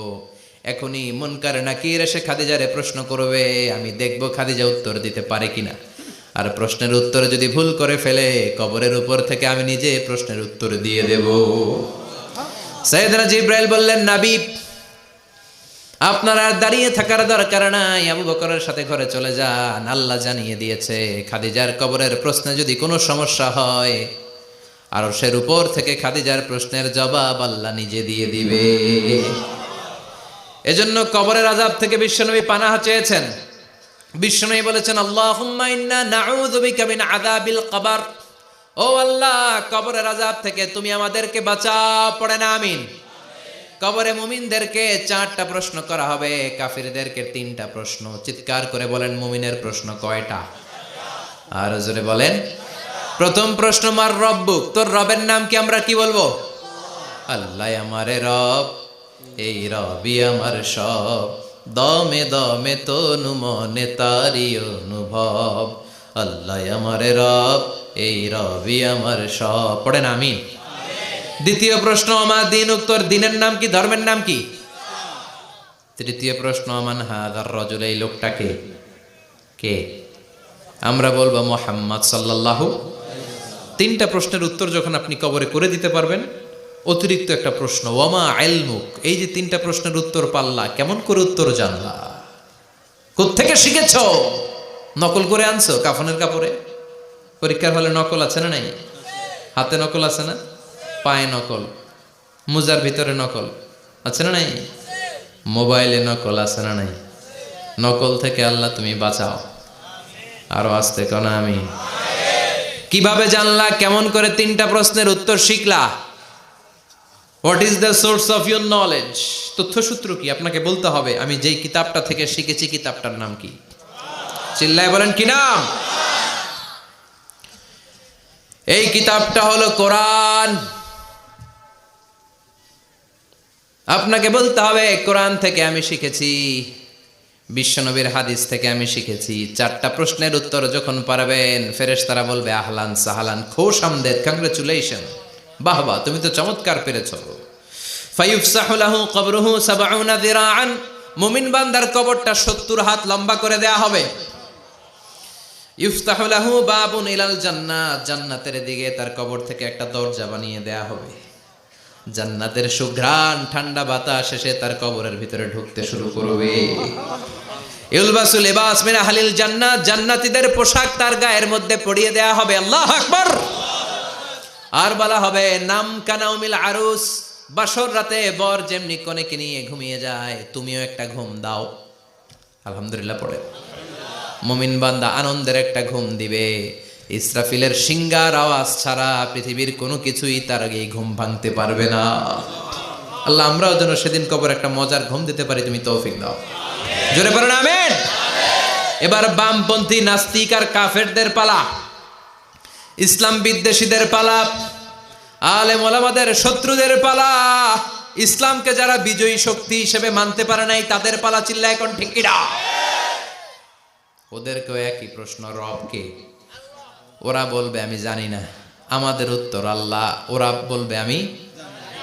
Speaker 1: এখনই মুনকার নাকির এসে খাদিজারে প্রশ্ন করবে, আমি দেখবো খাদিজা উত্তর দিতে পারে কিনা। আর প্রশ্নের উত্তর যদি ভুল করে ফেলে, কবরের উপর থেকে আমি নিজে প্রশ্নের উত্তর দিয়ে দেব। সাইয়েদনা জিবরাইল বললেন, নবী আপনার আর দাঁড়িয়ে থাকার দরকার নাই, আবু বকরের সাথে ঘরে চলে যান। আল্লাহ জানিয়ে দিয়েছে, খাদিজার কবরের প্রশ্নে যদি কোনো সমস্যা হয়, আরশের উপর থেকে খাদিজার প্রশ্নের জবাব আল্লাহ নিজে দিয়ে দিবে। এজন্য কবরের আযাব থেকে বিশ্বনবী পানাহ চেয়েছেন। বিশ্বনবী বলেছেন, আল্লাহুম্মা ইন্না নাউযু বিকা মিন আযাবিল কবর। ও আল্লাহ, কবরের আযাব থেকে তুমি আমাদেরকে বাঁচাও। পড়েন আমিন। কবরে মুমিনদেরকে 4টা প্রশ্ন করা হবে, কাফিরদেরকে 3টা প্রশ্ন। চিৎকার করে বলেন, মুমিনের প্রশ্ন কয়টা? আর জোরে বলেন। প্রথম প্রশ্ন, মার রব্বুক, তোর রবের নাম কি? আমরা কি বলবো? আল্লাহ আমারে রব, এই রবি আমার সব, দমে দমে তনু মনে তারি অনুভব। আল্লাহ আমারে রব, এই রবি আমার সব। পড়েন আমিন। দ্বিতীয় প্রশ্ন, আমার দিন, উত্তর দিনের নাম কি? ধর্মের নাম কি? তৃতীয় প্রশ্ন, আমান হাদার রাজুল, এই লোকটাকে কে? আমরা বলবো মুহাম্মদ সাল্লাল্লাহু। 3টা প্রশ্নের উত্তর যখন আপনি কবরে করে দিতে পারবেন, অতিরিক্ত একটা প্রশ্ন, ওয়ামা ইলমুক, এই যে 3টা প্রশ্নের উত্তর পাল্লা, কেমন করে উত্তর জানলা? কোত্থেকে শিখেছ? নকল করে আনছো কাফনের কাপড়ে? পরীক্ষার হলে নকল আছে না নাই? হাতে নকল আছে না? পায়ে নকল, মুজার ভিতরে নকল আছে না নাই? মোবাইলে নকল আছে না নাই? নকল থেকে আল্লাহ তুমি বাঁচাও। আরো আসতে কোন আমি। কিভাবে জানলা? কেমন করে? 3টা প্রশ্নের উত্তর শিখলা। What is the source of your knowledge? তথ্যসূত্র কি? আপনাকে বলতে হবে আমি যেই কিতাবটা থেকে শিখেছি কিতাবটার নাম কি? চিল্লায় বলেন কি নাম? এই কিতাবটা হলো কোরআন। আপনাকে বলতে হবে কোরআন থেকে আমি শিখেছি, বিশ্বনবীর হাদিস থেকে আমি শিখেছি। 4টা প্রশ্নের উত্তর যখন পারবেন, ফেরেশতারা বলবে আহলান সাহালান, খোশ আমদেদ, কংগ্রেচুলেশন, বাহ বাহ, তুমি তো চমৎকার পেরেছো। ফায়ুফসাহু লাহু কবরুহু 70 যিরাআন, মুমিন বান্দার কবরটা 70 হাত লম্বা করে দেয়া হবে। ইফতাহু লাহু বাবুন ইলাল জান্নাত, জান্নাতের দিকে তার কবর থেকে একটা দরজা বানিয়ে দেয়া হবে। জান্নাতের সুঘ্রাণ ঠান্ডা বাতাস এসে তার কবরের ভিতরে ঢুকতে শুরু করবে। ইলবাসু লিবাস মিন আহলিল জান্নাত, জান্নাতীদের পোশাক তার গায়ের মধ্যে পরিয়ে দেয়া হবে। আল্লাহু আকবার। আর বলা হবে নাম কানাউমিল আরুস, বাসর রাতে বর যেমনি কনেকে নিয়ে ঘুমিয়ে যায়, তুমিও একটা ঘুম দাও। আলহামদুলিল্লাহ পড়ে মুমিন বান্দা আনন্দের একটা ঘুম দিবে। ইসরাফিলের সিংগার আওয়াজ ছাড়া পৃথিবীর কোনো কিছুই তার আগে ঘুম ভাঙতে পারবে না। আল্লাহ আমরাও যেন সেদিন কবর একটা মজার ঘুম দিতে পারি, তুমি তৌফিক দাও। জোরে পড়েন আমিন। এবার বামপন্থী নাস্তিক আর কাফেরদের পালা, ইসলাম বিদ্বেষীদের পালা, আলেম ওলামাদের শত্রুদের পালা, ইসলামকে যারা বিজয়ী শক্তি হিসেবে মানতে পারে নাই তাদের পালা। চিল্লায় এখন ঠিক কিনা? ওদেরকেও একই প্রশ্ন, রব কে? ওরা বলবে আমি জানি না। আমাদের উত্তর আল্লাহ। ওরা বলবে আমি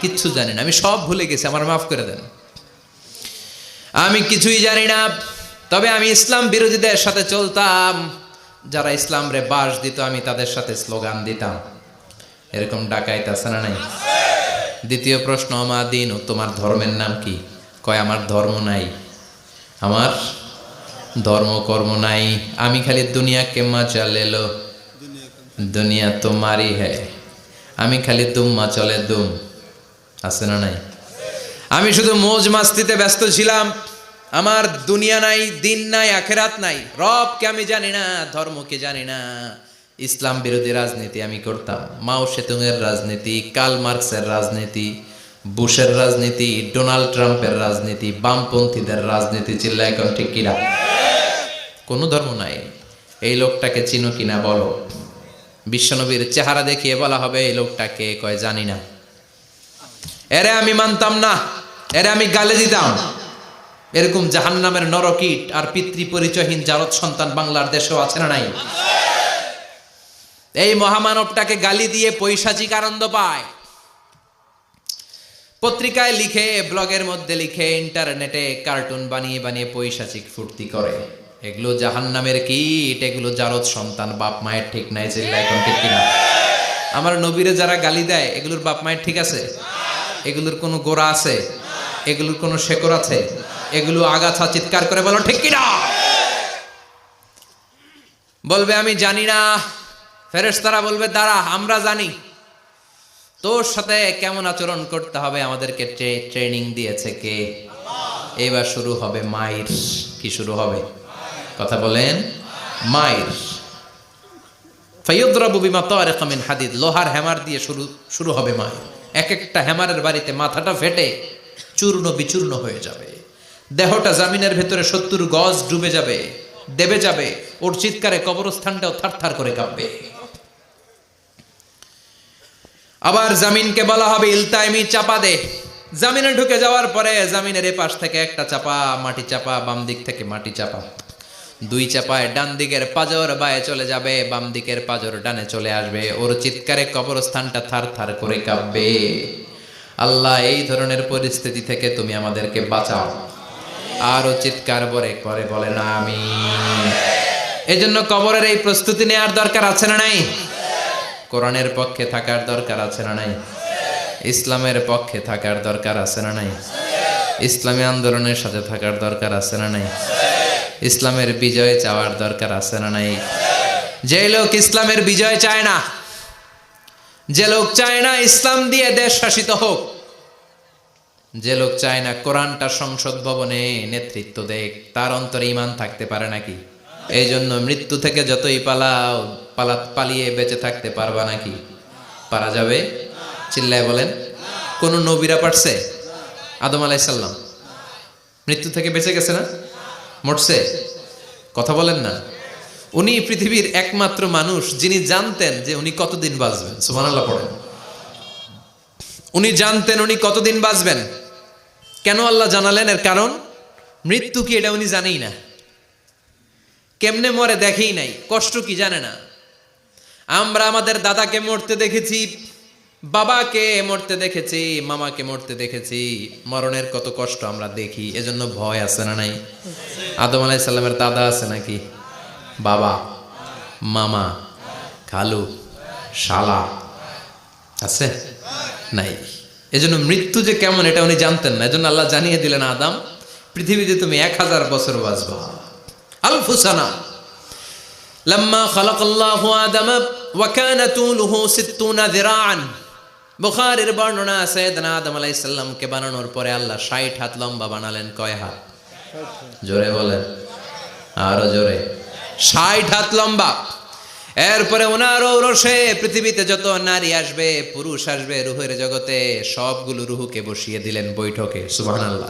Speaker 1: কিচ্ছু জানি না, আমি সব ভুলে গেছি, আমার মাফ করে দেন, আমি কিছুই জানি না। তবে আমি ইসলাম বিরোধীদের সাথে চলতাম, যারা ইসলাম রে বাস দিত আমি তাদের সাথে স্লোগান দিতাম। এরকম ডাকাইত আছে না নাই? দ্বিতীয় প্রশ্ন, মা দিন, তোমার ধর্মের নাম কি? কয় আমার ধর্ম নাই, আমার ধর্ম কর্ম নাই, আমি খালি দুনিয়া কে মজা লেলো, দুনিয়া তোমারই হ্যায়, আমি খালি দুম্মা চলে দুম। আছে না নাই? আমি শুধু মৌজ মাস্তিতে ব্যস্ত ছিলাম, আমার দুনিয়া নাই, দিন নাই, আখেরাত নাই, রবকে আমি জানি না, ধর্মকে জানি না। ইসলাম বিরোধী রাজনীতি আমি করতাম, মাও সেতুংয়ের রাজনীতি, কার্ল মার্কসের রাজনীতি, বুশের রাজনীতি, ডোনাল্ড ট্রাম্পের রাজনীতি, বামপন্থীদের রাজনীতি। চিল্লা এখন ঠিক কিনা? কোনো ধর্ম নাই। এই লোকটাকে চিনো কিনা বলো। বিশ্বনবীর চেহারা দেখিয়ে বলা হবে এই লোকটাকে, কয় জানি না। এরে আমি মানতাম না, এরে আমি গালে দিতাম। এরকম জাহান্নামের নরকীট আর পিতৃ পরিচয়হীন জারদ সন্তান বাংলার দেশেও আছে না নাই? এই মহামানবটাকে গালি দিয়ে পৈশাচিক আনন্দ পায়। পত্রিকায় লিখে, ব্লগের মধ্যে লিখে, ইন্টারনেটে কার্টুন বানিয়ে বানিয়ে পৈশাচিক ফুর্তি করে। এগুলো জাহান্নামের কীট, এগুলো জারদ সন্তান, বাপ মায়ের ঠিক নাই। চিল্লা এখন ঠিক কিনা? আমার নবীরে যারা গালি দেয় এগুলোর বাপ মায়ের ঠিক আছে? এগুলোর কোনো গোড়া আছে? এগুলোর কোনো শেকড় আছে? এগুলো আগাছা। চিৎকার করে বলো ঠিক কিনা? বলবে আমি জানি না। ফেরেশতারা বলবে দাঁড়া, আমরা জানি। তোর সাথে কেমন আচরণ করতে হবে আমাদেরকে ট্রেনিং দিয়েছে কে? এবার শুরু হবে মাইর। কি শুরু হবে? কথা বলেন। মাইর। ফায়ুদরাবু বিমা তারিকা মিন হাদিদ, লোহার হ্যামার দিয়ে শুরু হবে মাইর। এক একটা হ্যামারের বাড়িতে মাথাটা ফেটে চূর্ণ বিচূর্ণ হয়ে যাবে, দেহটা জামিনের ভেতরে 70 গজ ডুবে যাবে, দেবে যাবে। ওর চিৎকারে কবরস্থানটাও থারথার করে কাঁপবে। আবার জামিনকে বলা হবে ইলতাইমি, চাপা দে। জামিনে ঢুকে যাওয়ার পরে জামিনের এ পাশ থেকে একটা চাপা, মাটি চাপা, বাম দিক থেকে মাটি চাপা, 2 চাপায় ডান দিকের পাজর বায়ে চলে যাবে, বাম দিকের পাজর ডানে চলে আসবে। ওর চিৎকারে কবরস্থানটা থার থার করে কাঁপবে। আল্লাহ এই ধরনের পরিস্থিতি থেকে তুমি আমাদেরকে বাঁচাও। আরো চিৎকার করে বলে না আমিন। এজন্য কবরের এই প্রস্তুতি নেওয়ার দরকার আছে না নাই? কোরআনের পক্ষে থাকার দরকার আছে না নাই? ইসলামের পক্ষে থাকার দরকার আছে না নাই? ইসলামী আন্দোলনের সাথে থাকার দরকার আছে না নাই? ইসলামের বিজয় চাওয়ার দরকার আছে না নাই? যে লোক ইসলামের বিজয় চায় না, যে লোক চায় না ইসলাম দিয়ে দেশ শাসিত হোক, যে লোক চায় না কোরআনটা সংসদ ভবনে নেতৃত্ব দেখ, তার অন্তরে ঈমান থাকতে পারে নাকি? এই জন্য মৃত্যু থেকে যতই পালাও, পালিয়ে বেঁচে থাকতে পারবা নাকি? পারা যাবে? চিল্লায় বলেন। কোন নবীরা পারছে? আদম আলাইহিস সালাম মৃত্যু থেকে বেঁচে গেছে না? মরছে? কথা বলেন না। উনি পৃথিবীর একমাত্র মানুষ যিনি জানতেন যে উনি কতদিন বাঁচবেন। সুবহানাল্লাহ পড়েন। উনি জানতেন উনি কতদিন বাঁচবেন। কেন আল্লাহ জানালেন? এর কারণ মৃত্যু কি এটা উনি জানেই না, কেমনে মরে দেখেই নাই, কষ্ট কি জানে না। আমরা আমাদের দাদাকে মরতে দেখেছি, বাবাকে মরতে দেখেছি, মামাকে মরতে দেখেছি, মরণের কত কষ্ট আমরা দেখি, এজন্য ভয় আছে না নাই? আদম আলাইহিস সালামের দাদা আছে নাকি? বাবা, মামা, খালু, শালা আছে? নাই। এজন্য মৃত্যু যে কেমন এটা উনি জানতেন না। এজন্য আল্লাহ জানিয়ে দিলেন, আদম পৃথিবীতে তুমি 1000 বছর বাঁচবা। আলফু সানা। লাম্মা খালাকাল্লাহু আদম ওয়া কানা তুলুহু 60 যিরাআন। বুখারীর বর্ণনা, সাইয়েদনা আদম আলাইহিস সালামকে বানানোর পরে আল্লাহ 60 হাত লম্বা বানালেন। কয় হাত? জোরে বলেন, আরো জোরে। 60 হাত লম্বা। এরপরে ওনার ঔরসে পৃথিবীতে যত নারী আসবে, পুরুষ আসবে রুহের জগতে, সবগুলো রুহুকে বসিয়ে দিলেন বৈঠকে। সুবহানাল্লাহ।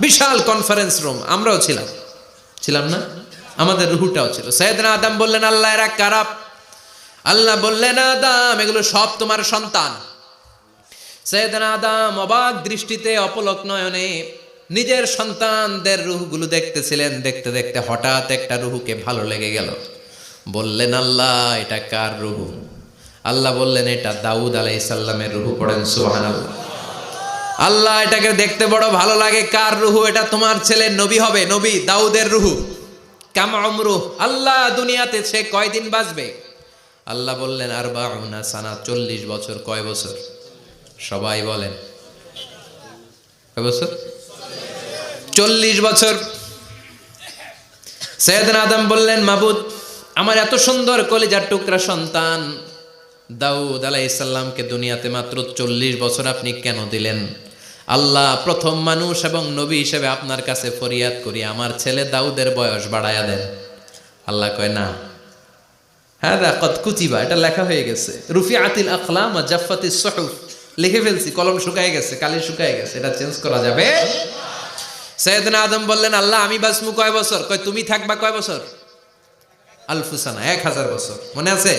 Speaker 1: বিশাল কনফারেন্স রুম। আমরাও ছিলাম না? আমাদের রুহুটাও ছিল। সাইয়েদনা আদম বললেন, আল্লাহ এরা কারা? আল্লাহ বললেন, আদম এগুলো সব তোমার সন্তান। সাইয়েদনা আদম অবাক দৃষ্টিতে, অপলক নয়নে নিজের সন্তানদের রুহগুলো দেখতেছিলেন। দেখতে দেখতে হঠাৎ একটা রুহুকে ভালো লেগে গেল। বললেন, আল্লাহ এটা কার রুহু? আল্লাহ বললেন, এটা দাউদ আলাইহিস সালামের রুহু। পড়েন সুবহানাল্লাহ। আল্লাহ এটাকে দেখতে বড় ভালো লাগে, কার রুহু? এটা তোমার ছেলে নবী হবে, নবী দাউদের রুহু। কাম উমরুহ, আল্লাহ দুনিয়াতে সে কয়দিন বাঁচবে? আল্লাহ বললেন, 40 সানা, 40 বছর। কয় বছর? সবাই বলেন, কয় বছর? 40 বছর। সাইয়েদনা আদম বললেন, মাবুদ আমার এত সুন্দর কলিজার টুকরা সন্তান দাউদ আলাইহিস সালামকে দুনিয়াতে মাত্র 40 বছর আপনি কেন দিলেন? আল্লাহ প্রথম মানুষ এবং নবী হিসেবে আপনার কাছে ফরিয়াদ করি, আমার ছেলে দাউদের বয়স বাড়ায়া দেন। আল্লাহ কয়, না, হাদা কদ কুতিবা, এটা লেখা হয়ে গেছে। রুফিআতিল আকলাম ওয়া জাফফাতিস সুহুফ, লিখে ফেলছি, কলম শুকায় গেছে, কালি শুকায় গেছে, এটা চেঞ্জ করা যাবে? সাইয়েদনা আদম বললেন, আল্লাহ আমি বাঁচবো কয় বছর? কয় তুমি থাকবা কয় বছর? আলফু সানা, 1000 বছর। মনে আছে?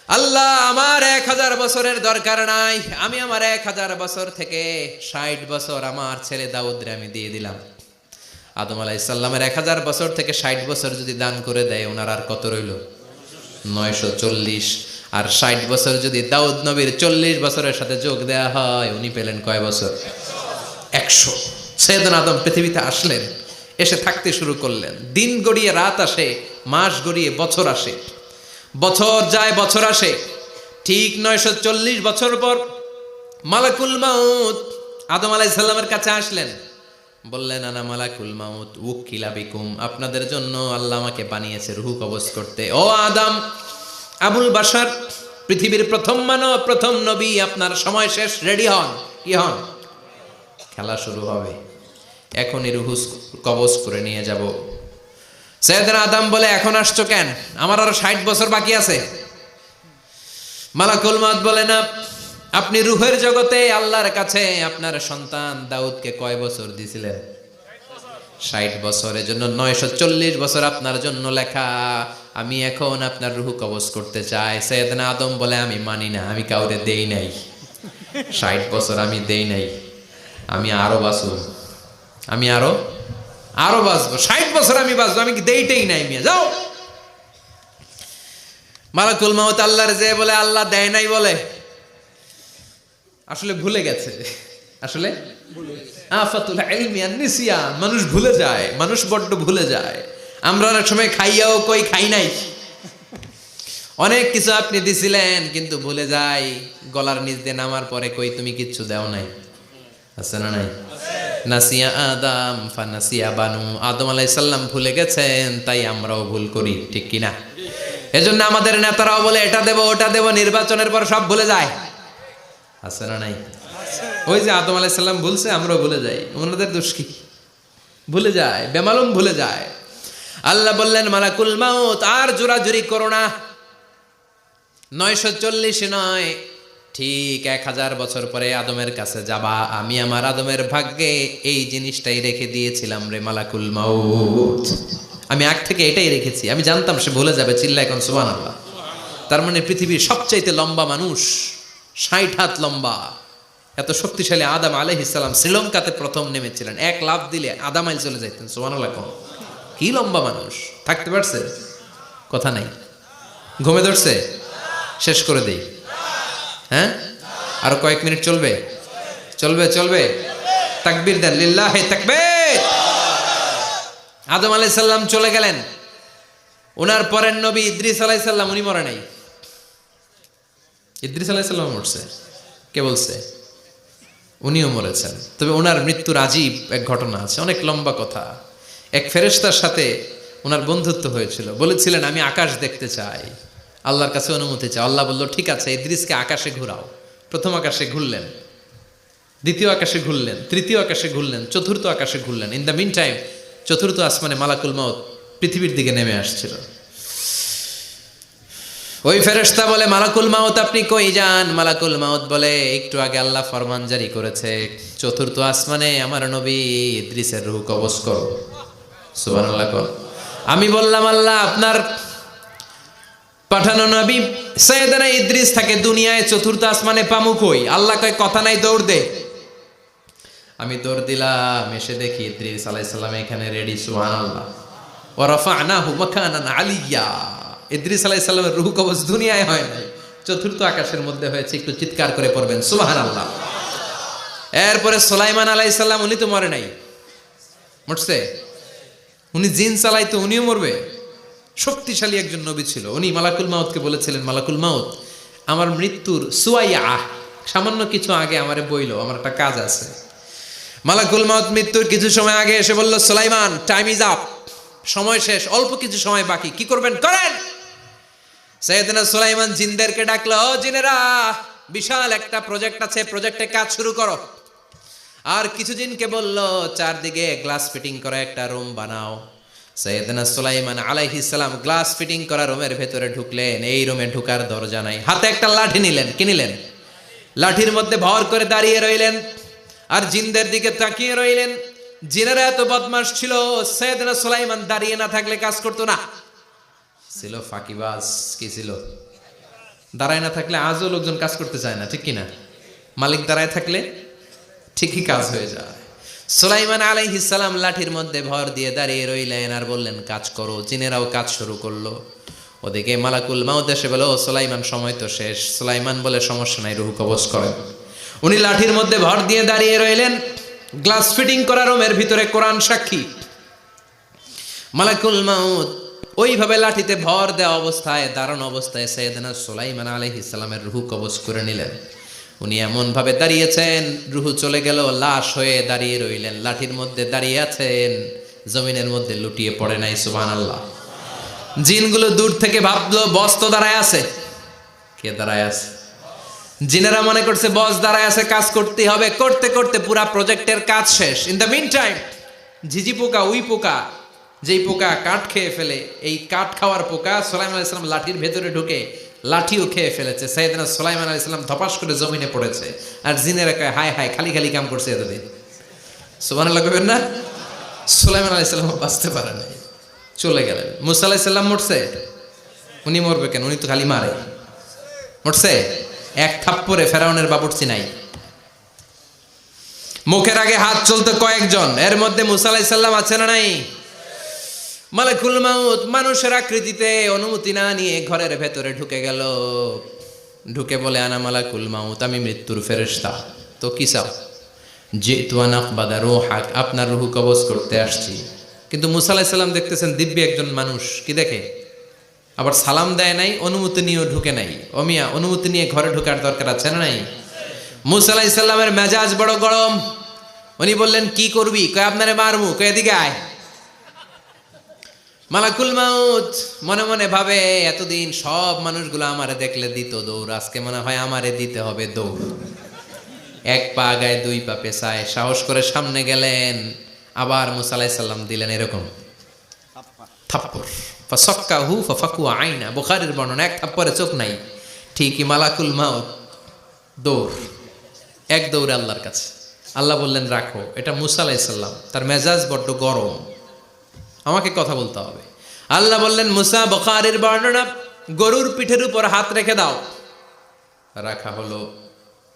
Speaker 1: আল্লাহ আমার 1000 বছরের দরকার নাই, আমি আমার 1000 বছর থেকে 60 বছর আমার ছেলে দাউদরে আমি দিয়ে দিলাম। আদম আলাইহিস সালামের 1000 বছর থেকে 60 বছর যদি দান করে দেয়, ওনার আর কত রইল? 940। আর 60 বছর যদি দাউদ নবীর 40 বছরের সাথে যোগ দেয়া হয়, উনি পেলেন কয় বছর? 100। সাইয়েদনা আদম পৃথিবীতে আসলেন, এসে থাকতে শুরু করলেন। দিন গড়িয়ে রাত আসে, মাস গড়িয়ে বছর আসে, বছর যায় বছর আসে। ঠিক 940 বছর পর মালাকুল মাউত আদম আলাইহিস সালামের কাছে আসলেন। বললেন, আনা মালাকুল মাউত উকিলা বিকুম, আপনাদের জন্য আল্লাহ আমাকে বানিয়েছে রূহ কবজ করতে। ও আদম, আবুল বাশার, পৃথিবীর প্রথম মানব, প্রথম নবী, আপনার সময় শেষ, রেডি হন। কি হন? খেলা শুরু হবে, এখনই রূহ কবজ করে নিয়ে যাব। সাইয়েদনা আদম বলে, এখন আসছো কেন? আমার আরো 60 বছর বাকি আছে। মালাকুল মাউত বলে, না, আপনি রূহের জগতে আল্লাহর কাছে আপনার সন্তান দাউদকে কয় বছর দিয়েছিলেন? 60 বছর। এজন্য 940 বছর আপনার জন্য লেখা। আমি এখন আপনার রূহ কবজ করতে চাই। সাইয়েদনা আদম বলে, আমি মানি না, আমি কাউরে দেই নাই 60 বছর, আমি দেই নাই, আমি আরো বাঁচব, আমি আরো বাঁচবো, 60 বছর আমি বাঁচবো, আমি কি দেইটাই নাই। মিয়া যাও। মালাকুল মাউত আল্লাহর যে বলে, আল্লাহ দেয় নাই বলে, আসলে ভুলে গেছে। আসলে আফাতুল ইলমি আন নিসিয়ান, মানুষ ভুলে যায়, মানুষ বড্ড ভুলে যায়। আমরা অনেক সময় খাইয়াও কই খাই নাই। অনেক কিছু আপনি দিছিলেন কিন্তু ভুলে যাই, গলার নিচ দিয়ে নামার পরে কই তুমি কিচ্ছু দাও নাই। আছে না নাই? নাসিয়া আদম ফানাসিয়া বানু, আদম আলাইহিস সালাম ভুলে গেছেন, তাই আমরাও ভুল করি, ঠিক কিনা? এজন্য আমাদের নেতারাও বলে এটা দেব ওটা দেব, নির্বাচনের পর সব ভুলে যায়। আছে না নাই? ওই যে আদম আলাইহিস সালাম ভুলছে, আমরাও ভুলে যাই। ওনাদের দোষ কি? ভুলে যায়, বেমালুম ভুলে যায়। আল্লাহ বললেন মালাকুল মাউত আর জোরাজুরি করো না। 940 নয়, ঠিক 1000 বছর পরে আদমের কাছে যাবা। আমি আমার আদমের ভাগ্যে এই জিনিসটাই রেখে দিয়েছিলাম রে মালাকুল মাউত। আমি আগ থেকে এটাই রেখেছি, আমি জানতাম সে ভুলে যাবে। চিল্লা এখন সুবহানাল্লাহ। তার মানে পৃথিবীর সবচাইতে লম্বা মানুষ, 60 হাত লম্বা, এত শক্তিশালী আদম আলাইহিস সালাম শ্রীলঙ্কাতে প্রথম নেমেছিলেন। এক লাফ দিলে আধা মাইল চলে যাইতেন। সুবহানাল্লাহ। কি লম্বা মানুষ! থাকতে পারছে? কথা নাই। ঘুমে ধরছে? শেষ করে দেই। হ্যাঁ, আরো কয়েক মিনিট চলবে? চলবে চলবে। তাকবীর দেন, লিল্লাহি তাকবীর। আদম আলাইহিস সালাম চলে গেলেন। ওনার পরের নবী ইদ্রিস আলাইহিস সালাম, উনি মরে নাই। ইদ্রিস আলাইহিস সালাম মরছে। কে বলছে? উনিও মরেছেন। তবে ওনার মৃত্যুর আজীব এক ঘটনা আছে, অনেক লম্বা কথা। এক ফেরেশতার সাথে ওনার বন্ধুত্ব হয়েছিল। বলেছিলেন আমি আকাশ দেখতে চাই, আল্লাহর কাছে অনুমতি চাই। আল্লাহ বলল ঠিক আছে, ইদ্রিসকে আকাশে ঘুরাও। প্রথম আকাশে ঘুরলেন, দ্বিতীয় আকাশে ঘুরলেন, তৃতীয় আকাশে ঘুরলেন, চতুর্থ আকাশে ঘুরলেন। ইন দ্য মিন টাইম চতুর্থ আসমানে মালাকুল মাউত পৃথিবীর দিকে নেমে আসছিল। ওই ফেরেশতা বলে মালাকুল মাউত আপনি কই যান? মালাকুল মাউত বলে একটু আগে আল্লাহ ফরমান জারি করেছে, চতুর্থ আসমানে আমার নবী ইদ্রিসের রূহ কবজ করো। সুবহানাল্লাহ। আমি বললাম আল্লাহ আপনার পাঠানো নবী সাইয়েদনা ইদ্রিস থাকে দুনিয়ায়, চতুর্থ আসমানে পামু কই? আল্লাহ কয় কথা নাই, দৌড় দে। আমি দৌড় দিলাম, এসে দেখি ইদ্রিস আলাইহিস সালাম এখানে রেডি। সুবহানাল্লাহ। ওয়া রাফা'নাহু মাকানান আলিয়্যা। ইদ্রিস আলাইহিস সালামের রূহ কবজ দুনিয়ায় হয় নাই, চতুর্থ আকাশের মধ্যে হয়েছে। একটু চিৎকার করে পড়বেন সুবহানাল্লাহ। এরপরে সুলাইমান আলাইহিস সালাম, উনি তো মরে নাই। মরছে? উনি জিন চালাইতো, উনিও মরবে? শক্তিশালী একজন নবী ছিল। উনি মালাকুল মাউতকে বলেছিলেন মালাকুল মাউত আমার মৃত্যুর সুয়াইয়া, সামান্য কিছু আগে আমারে বইলো, আমার একটা কাজ আছে। মালাকুল মাউত মৃত্যুর কিছু সময় আগে এসে বলল সুলাইমান টাইম ইজ আপ, সময় শেষ, অল্প কিছু সময় বাকি, কি করবেন করেন। সাইয়েদনা সুলাইমান জিনদেরকে ডাকলো, ও জিনেরা, বিশাল একটা প্রজেক্ট আছে, প্রজেক্টে কাজ শুরু করো। আর কিছু জিনকে বলল চারদিকে গ্লাস ফিটিং করা একটা রুম বানাও। সাইয়েদনা সুলাইমান আলাইহিস সালাম গ্লাস ফিটিং করা রুমের ভেতরে ঢুকলেন। এই রুমে ঢুকার দরজা নাই, হাতে একটা লাঠি নিলেন। কি নিলেন? লাঠির মধ্যে ভর করে দাঁড়িয়ে রইলেন আর জিনদের দিকে তাকিয়ে রইলেন। জিনেরা এত বদমাশ ছিল, সাইয়েদনা সুলাইমান দাঁড়িয়ে না থাকলে কাজ করতো না। ছিল ফাঁকিবাজ। কি ছিল? দাঁড়ায় না থাকলে আজও লোকজন কাজ করতে চায় না, ঠিক কিনা? মালিক দাঁড়ায় থাকলে ঠিকই কাজ হয়ে যায়। সুলাইমান আলাইহিস সালাম লাঠির মধ্যে ভর দিয়ে দাঁড়িয়ে রইলেন আর বললেন কাজ করো। জিনেরাও কাজ শুরু করলো। ওদিকে মালাকুল মাউত এসে বলে, ও সুলাইমান সময় তো শেষ। সুলাইমান বলে সমস্যা নাই, রূহ কবজ করেন। উনি লাঠির মধ্যে ভর দিয়ে দাঁড়িয়ে রইলেন। গ্লাস ফিটিং করা রুমের ভিতরে কোরআন সাক্ষী। মালাকুল মাউত ওইভাবে লাঠিতে ভর দেওয়া অবস্থায়, দাঁড়ানো অবস্থায় সাইয়েদনা সুলাইমান আলাইহিস সালামের রূহ কবজ করে নিলেন। উনি এমন ভাবে দাঁড়িয়েছেন, রূহ চলে গেল, লাশ হয়ে দাঁড়িয়ে রইলেন। লাঠির মধ্যে দাঁড়িয়ে আছেন, জমিনের মধ্যে লুটিয়ে পড়ে নাই। সুবহানাল্লাহ। জিনগুলো দূর থেকে ভাবলো বস তো দাঁড়ায় আছে। কে দাঁড়ায় আছে? জিনেরা মনে করছে বস দাঁড়ায় আছে, কাজ করতে হবে। করতে করতে পুরা প্রজেক্টের কাজ শেষ। ইন দ্য মিন টাইম ঝিঝি পোকা, উই পোকা, যেই পোকা কাঠ খেয়ে ফেলে, এই কাঠ খাওয়ার পোকা সুলাইমান আলাইহিস সালাম লাঠির ভেতরে ঢুকে লাঠিও খেয়ে ফেলেছে। সাইয়েদনা সুলাইমান আলাইহিস সালাম ধপাস করে জমিনে পড়েছে। আর জিনেরা কয় হায় হায়, খালি খালি কাম করছে এতদিন। সুবহানাল্লাহ কইবেন না? সুলাইমান আলাইহিস সালাম বাঁচতে পারে নাই, চলে গেলেন। মুসা আলাইহিস সালাম মরছে? উনি মরবে কেন? উনি তো খালি মারে। মরছে? এক থাপ্পড়ে ফেরাউনের বাবুর্চি নাই। মুখের আগে হাত চলতো কয়েকজন, এর মধ্যে মুসা আলাইহিস সালাম আছে না নাই? মালাকুল মাউত মানুষের আকৃতিতে অনুমতি না নিয়ে ঘরের ভেতরে ঢুকে গেল। ঢুকে বলে আনা মালাকুল মাউত, আমি মৃত্যুর ফেরেশতা। তো কি চাও? জিতু আন আকবাদা রূহাক, আপনার রূহ কবজ করতে আসছি। কিন্তু মুসা আলাইহিস সালাম দেখতেছেন দিব্যি একজন মানুষ, কি দেখে? আবার সালাম দেয় নাই, অনুমতি নিয়েও ঢুকে নাই। অমিয়া অনুমতি নিয়ে ঘরে ঢোকার দরকার আছে না নাই? মুসা আলাইহিস সালামের মেজাজ বড় গরম। উনি বললেন কি করবি? কয় আপনারে মারমু। কয় এদিকে আয়। মালাকুল মাউত মনে মনে ভাবে এতদিন সব মানুষগুলো আমারে দেখলে দিত দৌড়, আজকে মনে হয় আমারে দিতে হবে দৌড়। এক পা আগায় দুই পা পেছায়, সাহস করে সামনে গেলেন। আবার মুসা আলাইহিস সালাম দিলেন এরকম থাপ্পড়, ফাসাক্কাহু ফাফাকু আইনা। বুখারীর বর্ণনা, এক থাপ্পড়ে চোখ নাই। ঠিকই মালাকুল মাউত দৌড়, এক দৌড়ে আল্লাহর কাছে। আল্লাহ বললেন রাখো, এটা মুসা আলাইহিস সালাম, তার মেজাজ বড্ড গরম, আমাকে কথা বলতে হবে। আল্লাহ বললেন মুসা, বুখারীর বর্ণনা, গরুর পিঠের উপর হাত রেখে দাও। রাখা হলো।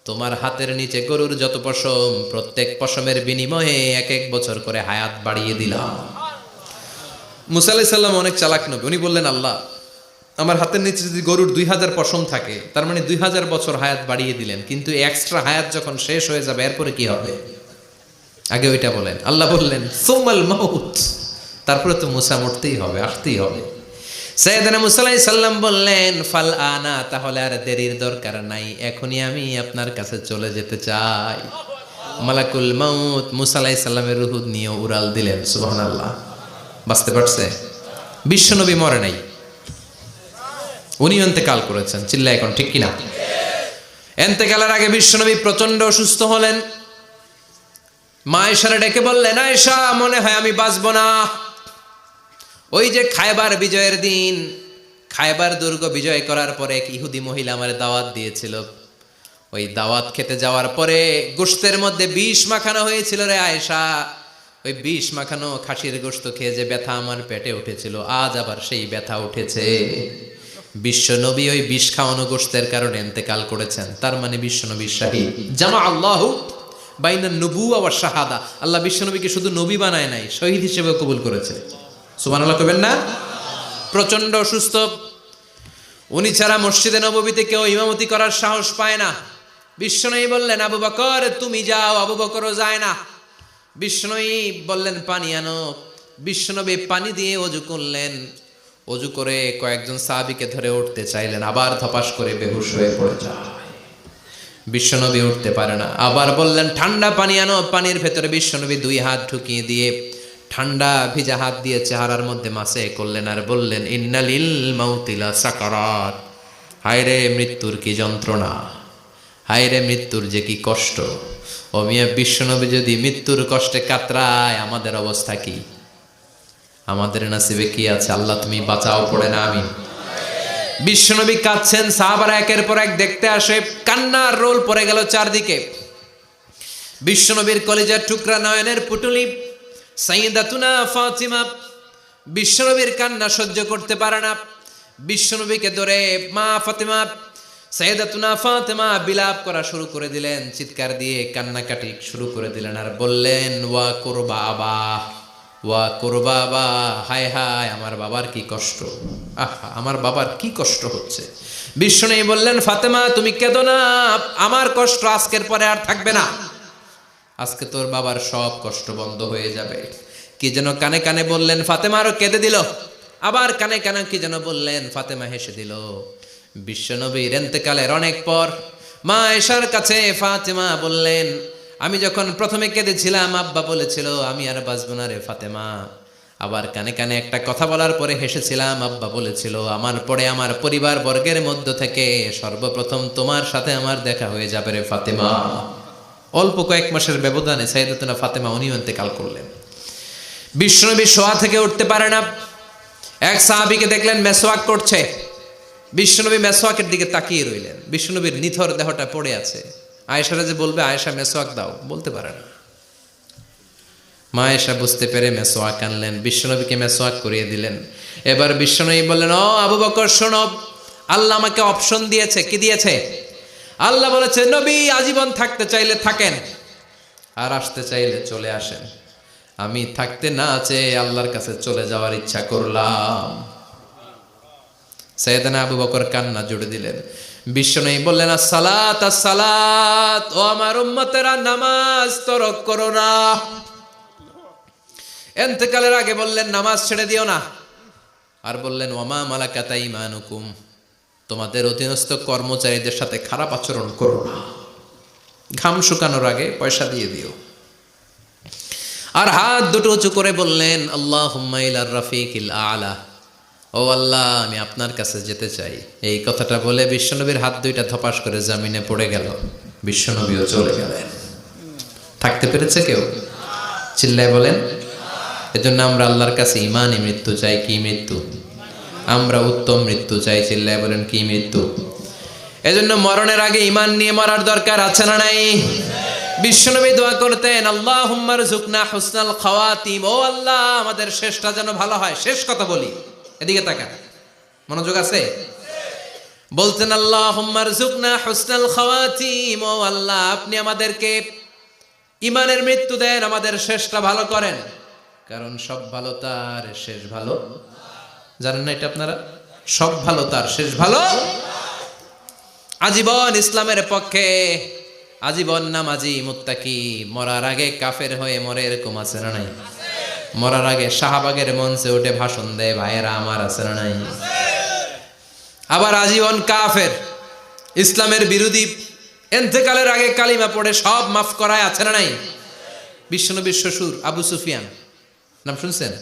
Speaker 1: তোমার হাতের নিচে গরুর যত পশম, প্রত্যেক পশমের বিনিময়ে এক এক বছর করে হায়াত বাড়িয়ে দিলাম। মুসা আলাইহিস সালাম অনেক চালাক নবী, উনি বললেন আল্লাহ আমার হাতের নিচে যদি গরুর 2000 পশম থাকে, তার মানে 2000 বছর হায়াত বাড়িয়ে দিলেন, কিন্তু এক্সট্রা হায়াত যখন শেষ হয়ে যাবে এরপরে কি হবে? আগে ওইটা বলেন। আল্লাহ বললেন সুমাল মাউত, তারপরে তো মুসা মরতেই হবে, আসতেই হবে। সাইয়েদনা মুসা আলাইহিস সালাম বললেন ফাল আনা, তাহলে আর দেরির দরকার নাই, এখনই আমি আপনার কাছে চলে যেতে চাই। মালাকুল মাউত মুসা আলাইহিস সালামের রূহ নিয়ে উড়াল দিলেন। সুবহানাল্লাহ। বাঁচতে পারছে? বিশ্বনবী মরে নাই, উনি ইন্তেকাল করেছেন। চিল্লা এখন ঠিক কিনা? ইন্তেকালের আগে বিশ্বনবী প্রচন্ড অসুস্থ হলেন। মা আয়েশারে ডেকে বললেন আয়েশা, মনে হয় আমি বাঁচব না। ওই যে খায়বার বিজয়ের দিন, খায়বার দুর্গ বিজয় করার পরে এক ইহুদি মহিলা আমার দাওয়াত দিয়েছিল। ওই দাওয়াত খেতে যাওয়ার পরে গোশতের মধ্যে বিষ মাখানো হয়েছিল রে আয়েশা। ওই বিষ মাখানো খাসির গোশত খেয়ে যে ব্যথা আমার পেটে উঠেছিল, আজ আবার সেই ব্যথা উঠেছে। বিশ্বনবী ওই বিষ খাওয়ানো গোশতের কারণে ইন্তেকাল করেছেন, তার মানে বিশ্বনবী শাহীদ। জামা আল্লাহু বাইনা নবুওয়া ওয়া শাহাদা, আল্লাহ বিশ্বনবীকে শুধু নবী বানায় নাই, শহীদ হিসেবে কবুল করেছে। সুবহানাল্লাহ কইবেন না? প্রচন্ড অসুস্থ, উনি ছাড়া মসজিদে নববীতে কেউ ইমামতি করার সাহস পায় না। বিশ্বনবী বললেন আবু বকর তুমি যাও, আবু বকরও যায় না। বিশ্বনবী বললেন পানি আনো, বিশ্বনবী পানি দিয়ে ওযু করলেন। ওযু করে কয়েকজন সাহাবীকে ধরে উঠতে চাইলেন, আবার ধপাস করে বেহুশ হয়ে পড়ে যায়। বিশ্বনবী উঠতে পারে না, আবার বললেন ঠান্ডা পানি আনো। পানির ভেতরে বিশ্বনবী 2 হাত ঢুকিয়ে দিয়ে ঠান্ডা ভিজা হাত দিয়ে চেহারার মধ্যে মাসে করলেন আর বললেন ইন্নালিল মাউতিলা সাকারাত, হায়রে মৃত্যুর কি যন্ত্রণা, হায়রে মৃত্যুর যে কি কষ্ট। ও মিয়া, বিশ্বনবী যদি মৃত্যুর কষ্টে কাতরায়, আমাদের অবস্থা কি? আমাদের নসিবে কি আছে? আল্লাহ তুমি বাঁচাও, পড়ে না আমিন। বিশ্বনবী কাঁদছেন, সাহাবারা একের পর এক দেখতে আসে, কান্নার রোল পড়ে গেল চারদিকে। বিশ্বনবীর কলিজার টুকরা নয়নের পুটুলি সাইয়্যিদাতুনা ফাতিমা বিশ্বনবীর কান্না সহ্য করতে পারে না। বিশ্বনবীকে ধরে মা ফাতিমা, সাইয়্যিদাতুনা ফাতিমা বিলাপ করা শুরু করে দিলেন, চিৎকার দিয়ে কান্নাকাটি শুরু করে দিলেন আর বললেন ওয়া কুরবাবা, ওয়া কুরবাবা, হায় হায় আমার বাবার কি কষ্ট, আহা আমার বাবার কি কষ্ট হচ্ছে। বিশ্বনবী বললেন ফাতেমা তুমি কেঁদো না, আমার কষ্ট আজকের পরে আর থাকবে না, আজকে তোর বাবার সব কষ্ট বন্ধ হয়ে যাবে। কি যেন কানে কানে বললেন, ফাতেমা আরো কেঁদে দিল। আবার কানে কানে কি যেন বললেন, ফাতেমা হেসে দিল। বিশ্বনবীর ইন্তেকালের অনেক পর মা আয়েশার কাছে ফাতেমা বললেন, আমি যখন প্রথমে কেঁদেছিলাম আব্বা বলেছিল আমি আর বাঁচবো না রে ফাতেমা। আবার কানে কানে একটা কথা বলার পরে হেসেছিলাম, আব্বা বলেছিল আমার পরে আমার পরিবার বর্গের মধ্য থেকে সর্বপ্রথম তোমার সাথে আমার দেখা হয়ে যাবে রে ফাতেমা। অল্প কয়েক মাসের ব্যবধানে সাইয়্যিদাতুনা ফাতেমা উনিও ইন্তেকাল করলেন। বিশ্বনবী শোয়া থেকে উঠতে পারে না। এক সাহাবীকে দেখলেন মেসওয়াক করছে, বিশ্বনবী মেসওয়াকের দিকে তাকিয়ে রইলেন। বিশ্বনবীর নিথর দেহটা পড়ে আছে। আয়েশারা যে বলবে আয়েশা মেসওয়াক দাও, বলতে পারে না। মা আয়েশা বুঝতে পেরে মেসওয়াক আনলেন, বিশ্বনবীকে মেসওয়াক করিয়ে দিলেন। এবার বিশ্বনবী বললেন ও আবু বকর শোনো, আল্লাহ আমাকে অপশন দিয়েছে। কি দিয়েছে? আল্লাহ বলেছে নবী আজীবন থাকতে চাইলে থাকেন, আর আসতে চাইলে চলে আসেন। আমি থাকতে না চেয়ে আল্লাহর কাছে চলে যাওয়ার ইচ্ছা করলাম। সাইয়েদনা আবু বকর কান্না জুড়ে দিলেন। বিশ্বনবী বললেন আসসালাত আসসালাত, ও আমার উম্মতেরা নামাজ তরক করো না। ইন্তেকালের আগে বললেন নামাজ ছেড়ে দিও না, আর বললেন ওয়ামা মালাকাত আইমানুকুম, তোমাদের অধীনস্থ কর্মচারীদের সাথে খারাপ আচরণ করো না। ঘাম শুকানোর আগে পয়সা দিয়ে দিও। আর হাত দুটো উঁচু করে বললেন, আল্লাহুম্মা ইলার রাফিকিল আলা, ও আল্লাহ আমি আপনার কাছে যেতে চাই। এই কথাটা বলে বিশ্বনবীর হাত দুইটা ধপাস করে জমিনে পড়ে গেল, বিশ্বনবীও চলে গেলেন। থাকতে পেরেছে কেউ? চিল্লায় বলেন। এজন্য আমরা আল্লাহর কাছে ইমানই মৃত্যু চাই। কি মৃত্যু? আমরা উত্তম মৃত্যু চাই। চিল্লায় বলেন কি মৃত্যু? এজন্য মরণের আগে ইমান নিয়ে মরার দরকার আছে না নাই? বিশ্বনবী দোয়া করতেন, আল্লাহুম্মা রযুকনা হুসনাল খাওয়াতিম, ও আল্লাহ আমাদের শেষটা যেন ভালো হয়। শেষ কথা বলি, এদিকে তাকান, মনোযোগ আছে? বলতেন আল্লাহুম্মা রযুকনা হুসনাল খাওয়াতিম, ও আল্লাহ আপনি আমাদেরকে ইমানের মৃত্যু দেন, আমাদের শেষটা ভালো করেন। কারণ সব ভালো তার শেষ ভালো। জানেন না এটা আপনারা? সব ভালো তার শেষ ভালো। আজীবন ইসলামের পক্ষে, আজীবন নামাজি মুত্তাকি, মরার আগে কাফের হয়ে মরে, এরকম আছে না নাই? মরার আগে শাহবাগের মঞ্চে উঠে ভাষণ দেয়, ভাইয়েরা আমার, আছে না নাই? আবার আজীবন কাফের, ইসলামের বিরোধী, এন্তেকালের আগে কালিমা পড়ে সব মাফ করায়, আছে না নাই? বিশ্বনবীর শ্বশুর আবু সুফিয়ান, নাম শুনছেন?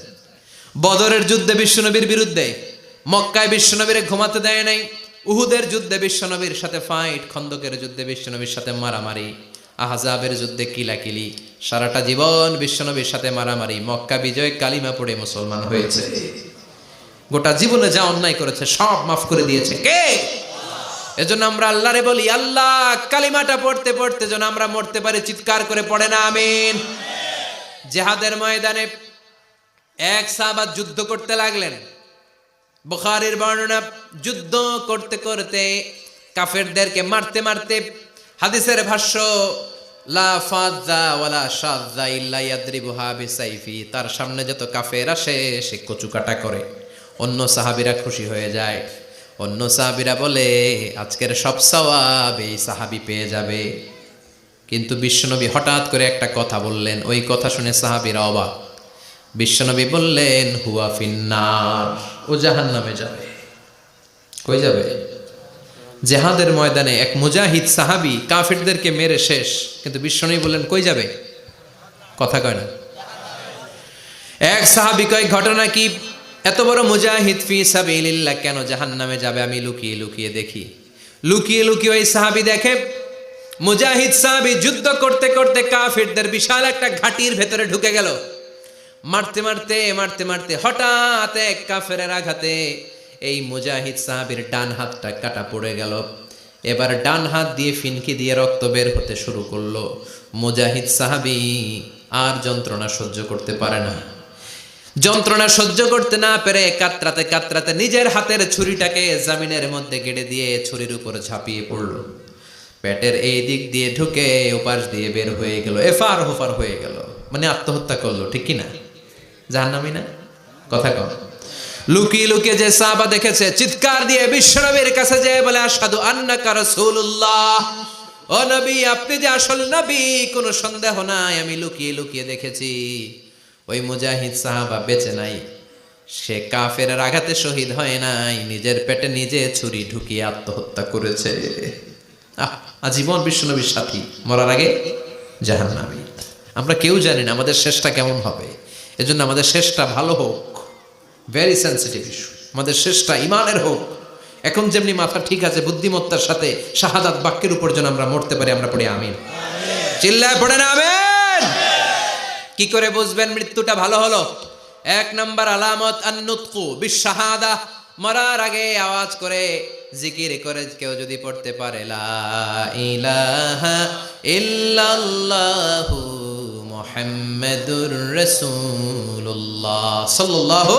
Speaker 1: বদরের যুদ্ধে বিশ্বনবীর বিরুদ্ধে, মক্কায় বিশ্বনবীর ঘুমাতে দেয় নাই, উহুদের যুদ্ধে বিশ্বনবীর সাথে ফাইট, খন্দকের যুদ্ধে বিশ্বনবীর সাথে মারামারি, আহজাবের যুদ্ধে কিলাকিলি, সারাটা জীবন বিশ্বনবীর সাথে মারামারি, মক্কা বিজয় কালিমা পড়ে মুসলমান হয়েছে। গোটা জীবনে যা অন্যায় করেছে সব মাফ করে দিয়েছে কে? এজন্য আমরা আল্লাহরে বলি, আল্লাহ কালিমাটা পড়তে পড়তে যেন আমরা মরতে পারি। চিৎকার করে পড়ে না আমিন। জিহাদের ময়দানে এক সাহাবা যুদ্ধ করতে লাগলেন। বুখারীর বর্ণনা, যুদ্ধ করতে করতে কাফেরদেরকে মারতে মারতে, হাদিসের ভাষ্য লা ফাযা ওয়ালা শাযা ইল্লা ইয়াদরিবুহা বিসাইফি, তার সামনে যত কাফের আসে সে কচুকাটা করে। অন্য সাহাবীরা খুশি হয়ে যায়, অন্য সাহাবীরা বলে আজকের সব সওয়াব এই সাহাবী পেয়ে যাবে। কিন্তু বিশ্বনবী হঠাৎ করে একটা কথা বললেন, ওই কথা শুনে সাহাবীরা অবাক। বিশ্বনবী বললেন, হুয়া ফিন্নার, ও জাহান্নামে যাবে। কই যাবে? জিহাদের ময়দানে এক মুজাহিদ সাহাবী কাফেরদেরকে মেরে শেষ, কিন্তু বিশ্বনবী বললেন কই যাবে? কথা কয় না। এক সাহাবী কয়, ঘটনা কি? এত বড় মুজাহিদ ফি সাবিলিল্লাহ কেন জাহান্নামে যাবে? আমি লুকিয়ে লুকিয়ে দেখি। লুকিয়ে লুকিয়ে ওই সাহাবী দেখে, মুজাহিদ সাহাবী যুদ্ধ করতে করতে কাফেরদের বিশাল একটা ঘাটির ভেতরে ঢুকে গেল। মারতে মারতে মারতে মারতে হঠাৎ এক কাফেরের আঘাতে এই মুজাহিদ সাহাবীর ডান হাতটা কাটা পড়ে গেল। এবার ডান হাত দিয়ে ফিনকি দিয়ে রক্ত বের হতে শুরু করলো। মুজাহিদ সাহাবী আর যন্ত্রণা সহ্য করতে পারে না। যন্ত্রণা সহ্য করতে না পেরে কাতরাতে কাতরাতে নিজের হাতের ছুরিটাকে জমিনের মধ্যে গেড়ে দিয়ে ছুরির উপর ঝাঁপিয়ে পড়ল। পেটের এই দিক দিয়ে ঢুকে ওপাশ দিয়ে বের হয়ে গেল, এফার হোফার হয়ে গেল, মানে আত্মহত্যা করলো। ঠিক কিনা? জাহান্নামী না? কথা কম। লুকিয়ে লুকিয়ে যে সাহাবা দেখেছে, চিৎকার দিয়ে বিশ্বনবীর কাছে যেয়ে বলে, আশহাদু আন্নাকা রাসূলুল্লাহ, ও নবী আপনি যে আসল নবী, কোনো সন্দেহ নাই, আমি লুকিয়ে লুকিয়ে দেখেছি। ওই মুজাহিদ সাহাবা বেঁচে নাই, সে কাফেরের আঘাতে শহীদ হয় নাই, নিজের পেটে নিজে ছুরি ঢুকিয়ে আত্মহত্যা করেছে। আজীবন বিশ্বনবীর সাথী, মরার আগে জাহান্নামী। আমরা কেউ জানি না আমাদের শেষটা কেমন হবে। এজন্য আমাদের শেষটা ভালো হোক, ভেরি সেন্সিটিভ ইস্যু। আমাদের শেষটা ইমানের হোক। এখন যেমনি মাথা ঠিক আছে, বুদ্ধিমত্তার সাথে শাহাদাত বাক্যের উপর যেন আমরা মরতে পারি। আমরা পড়ি আমিন। চিল্লায় পড়ে না আমিন। কি করে বুঝবেন মৃত্যুটা ভালো হলো? এক নাম্বার আলামত আন-নুতকু বিশ-শাহাদা, মরার আগে আওয়াজ করে জিকির করে কেউ যদি পড়তে পারে লা ইলাহা ইল্লাল্লাহু মুহাম্মাদুর রাসূলুল্লাহ সাল্লাল্লাহু,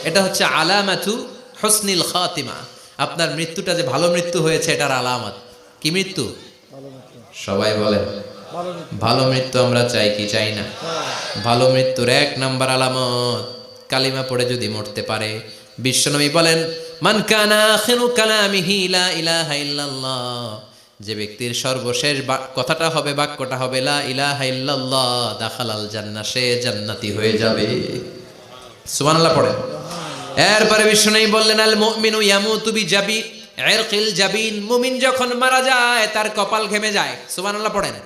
Speaker 1: এটা হচ্ছে আলামাতু হুসনিল খাতিমা। আপনার মৃত্যুটা যে ভালো মৃত্যু হয়েছে এটার আলামত। কি মৃত্যু? সবাই বলেন ভালো মৃত্যু আমরা চাই কি চাই না? ভালো মৃত্যুর এক নাম্বার আলামত কালিমা পড়ে যদি মরতে পারে। বিশ্বনবী বলেন, মান কানা আখিরু কালামিহি লা ইলাহা ইল্লাল্লাহ, যে ব্যক্তির সর্বশেষ কথাটা হবে, বাক্যটা হবে লা ইলাহা ইল্লাল্লাহ, দাখালাল জান্নাহ, সে জান্নাতি হয়ে যাবে। সুবহানাল্লাহ পড়েন। এরপরে বিশ্বনবী বললেন, আল মুমিনু ইয়ামুতু বিজাবি ইরকিল জাবিন, মুমিন যখন মারা যায় তার কপাল ঘেমে যায়। সুবহানাল্লাহ পড়েন।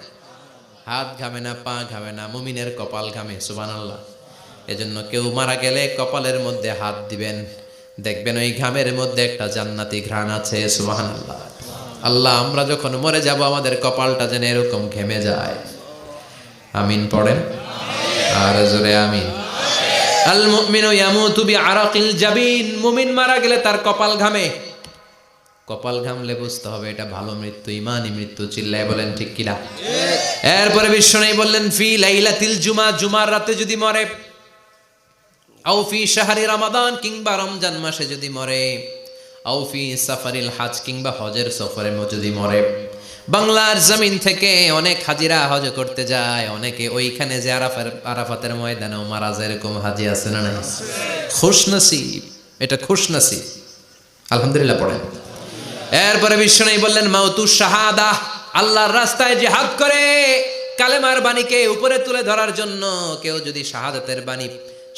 Speaker 1: হাত ঘামে না, পা ঘামে না, মুমিনের কপাল ঘামে। সুবহানাল্লাহ। এজন্য কেউ মারা গেলে কপালের মধ্যে হাত দিবেন, দেখবেন ওই ঘামের মধ্যে একটা জান্নাতি ঘ্রাণ আছে। সুবহানাল্লাহ। আল্লাহ, আমরা যখন মরে যাব আমাদের কপালটা যেন এরকম ঘেমে যায়। আমিন পড়েন আর জোরে আমিন। আল মুমিনু ইয়ামুতু বিআরাকিল জাবিন, মুমিন মারা গেলে তার কপাল ঘামে। কপাল ঘামলে বুঝতে হবে এটা ভালো মৃত্যু, ইমানি মৃত্যু। চিল্লায় বলেন ঠিক কিনা? এরপরে বিশ্বনবী বললেন ফি লাইলাতিল জুমা, জুমার রাতে যদি মরে, আও ফি শাহরি রমাদান, কিংবা রমজান মাসে যদি মরে, আও ফি সাফারিল হজ, কিংবা হজের সফরে যদি মরে। বাংলার জমিন থেকে অনেক হাজিরা হজ করতে যায়, অনেকে ওইখানে যে আরাফাতের ময়দানেও মারা যায়, এরকম হাজি আছে না নাই? খুশনসিব, এটা খুশনসিব। আলহামদুলিল্লাহ পড়েন। এরপরে বিশ্বনবী বললেন মাউতু শাহাদা, আল্লাহর রাস্তায় জিহাদ করে কালেমার বাণীকে উপরে তুলে ধরার জন্য কেউ যদি শাহাদাতের বাণী,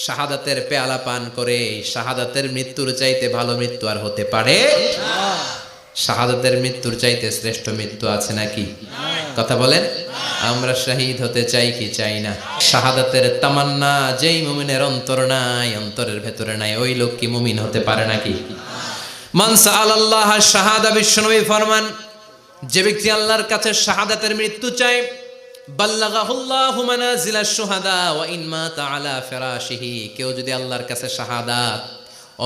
Speaker 1: শাহাদাতের পেয়ালা পান করে, শাহাদাতের মৃত্যুর চাইতে ভালো মৃত্যু আর হতে পারে? শাহাদাতের মৃত্যুর চাইতে শ্রেষ্ঠ মৃত্যু আছে নাকি? কথা বলেন। আমরা শহীদ হতে চাই কি চাই না? শাহাদাতের তামান্না যেই মুমিনের অন্তর নাই, অন্তরের ভেতরে নাই, ওই লোক কি মুমিন হতে পারে নাকি? মান সাআলাল্লাহ শাহাদা, বিশ্বনবী ফরমান, যে ব্যক্তি আল্লাহর কাছে শাহাদাতের মৃত্যু চায়, বাল্লাগাহুল্লাহু মানাজিলাশ শুহাদা ওয়া ইন মাতা আলা ফিরাশিহি, কেউ যদি আল্লাহর কাছে শাহাদাত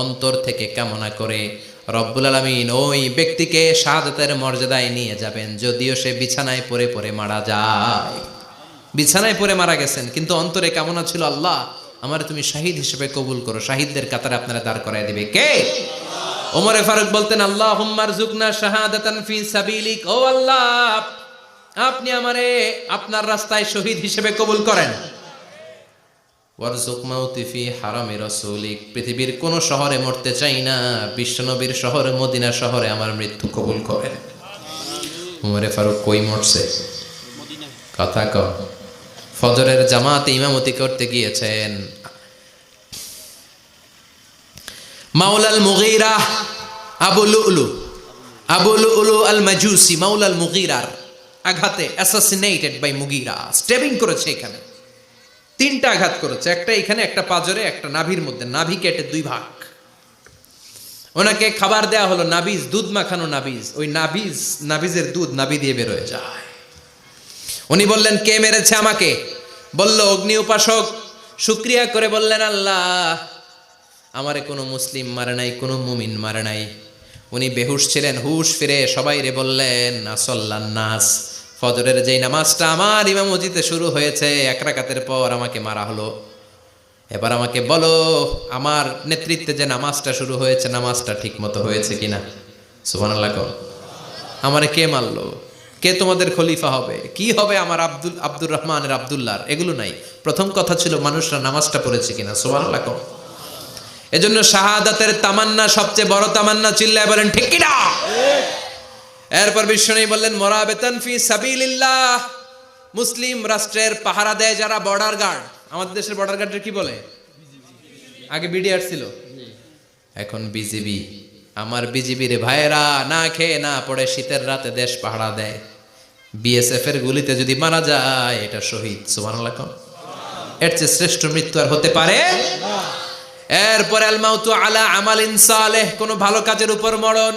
Speaker 1: অন্তর থেকে কামনা করে, রব্বুল আলামিন ওই ব্যক্তিকে শাহাদাতের মর্যাদায় নিয়ে যাবেন, যদিও সে বিছানায় পড়ে পড়ে মারা যায়। বিছানায় পড়ে মারা গেছেন, কিন্তু অন্তরে কামনা ছিল আল্লাহ আমার তুমি শহীদ হিসেবে কবুল করো। শহীদদের কাতারে আপনারা দাঁড় করায় দিবে কে? ওমরে ফারুক বলতেন আল্লাহুম্মা রযুকনা শাহাদাতান ফি সাবিলিক, ও আল্লাহ আপনি আমারে আপনার রাস্তায় শহীদ হিসেবে কবুল করেন। ওয়ারযুক মাউতি ফি হারামি রাসূলিক, পৃথিবীর কোন শহরে মরতে চাই না, বিশ্বনবীর শহরে মদিনা শহরে আমার মৃত্যু কবুল করেন। ওমরে ফারুক কই মরছে? কথা কও। ফজরের জামাতে ইমামতি করতে গিয়েছেন, মাওলাল মুগীরা আবু লুলু আল মাজুসি মাওলাল মুগীরার আঘাতে অ্যাসাসিনেটেড বাই মুগীরা, স্টেবিং করেছে। এখানে তিনটা আঘাত করেছে, একটা এখানে, একটা পাজরে, একটা নাভির মধ্যে, নাভি কেটে দুই ভাগ। ওনাকে খাবার দেয়া হলো নাবিজ, দুধ মাখানো নাবিজ। ওই নাবিজের দুধ নাভি দিয়ে বের হয়ে যায়। উনি বললেন কে মেরেছে আমাকে? বলল অগ্নি উপাসক। শুকরিয়া করে বললেন আল্লাহ আমারে কোনো মুসলিম মারে নাই, কোনো মুমিন মারে নাই। উনি বেহুশ ছিলেন, হুশ ফিরে সবাই রে বললেন আসল্লান নাস, ফজরের যেই নামাজটা আমার ইমামতিতে শুরু হয়েছে, এক রাকাতের পর আমাকে মারা হলো। এবার আমাকে বলো আমার নেতৃত্বে যে নামাজটা শুরু হয়েছে, নামাজটা ঠিক মতো হয়েছে কিনা? সুবহানাল্লাহ। আমারে কে মারলো? কে তোমাদের খলিফা হবে? কি হবে আমার আব্দুর রহমানের আব্দুল্লাহর? এগুলো নাই। প্রথম কথা ছিল মানুষরা নামাজটা পড়েছে কিনা। সুবহানাল্লাহ। এজন্য শাহাদাতের তামান্না সবচেয়ে বড় তামান্না। চিল্লায় বলেন ঠিক কিনা? এরপর বিশ্বনবী বললেন মুরাবিতান ফি সাবিলিল্লাহ, মুসলিম রাষ্ট্রের পাহারা দেয় যারা, বর্ডার গার্ড। আমাদের দেশের বর্ডার গার্ডের কি বলে? আগে বিডিআর ছিল, এখন বিজিবি। আমার বিজিবির ভাইয়েরা না খেয়ে না পড়ে শীতের রাতে দেশ পাহারা দেয়। বিএসএফ এর গুলিতে যদি মারা যায় এটা শহীদ। সুবহানাল্লাহ। এর চেয়ে শ্রেষ্ঠ মৃত্যু আর হতে পারে? এরপরে আল মাউতু আলা আমালিন সালেহ, কোন ভালো কাজের উপর মরণ।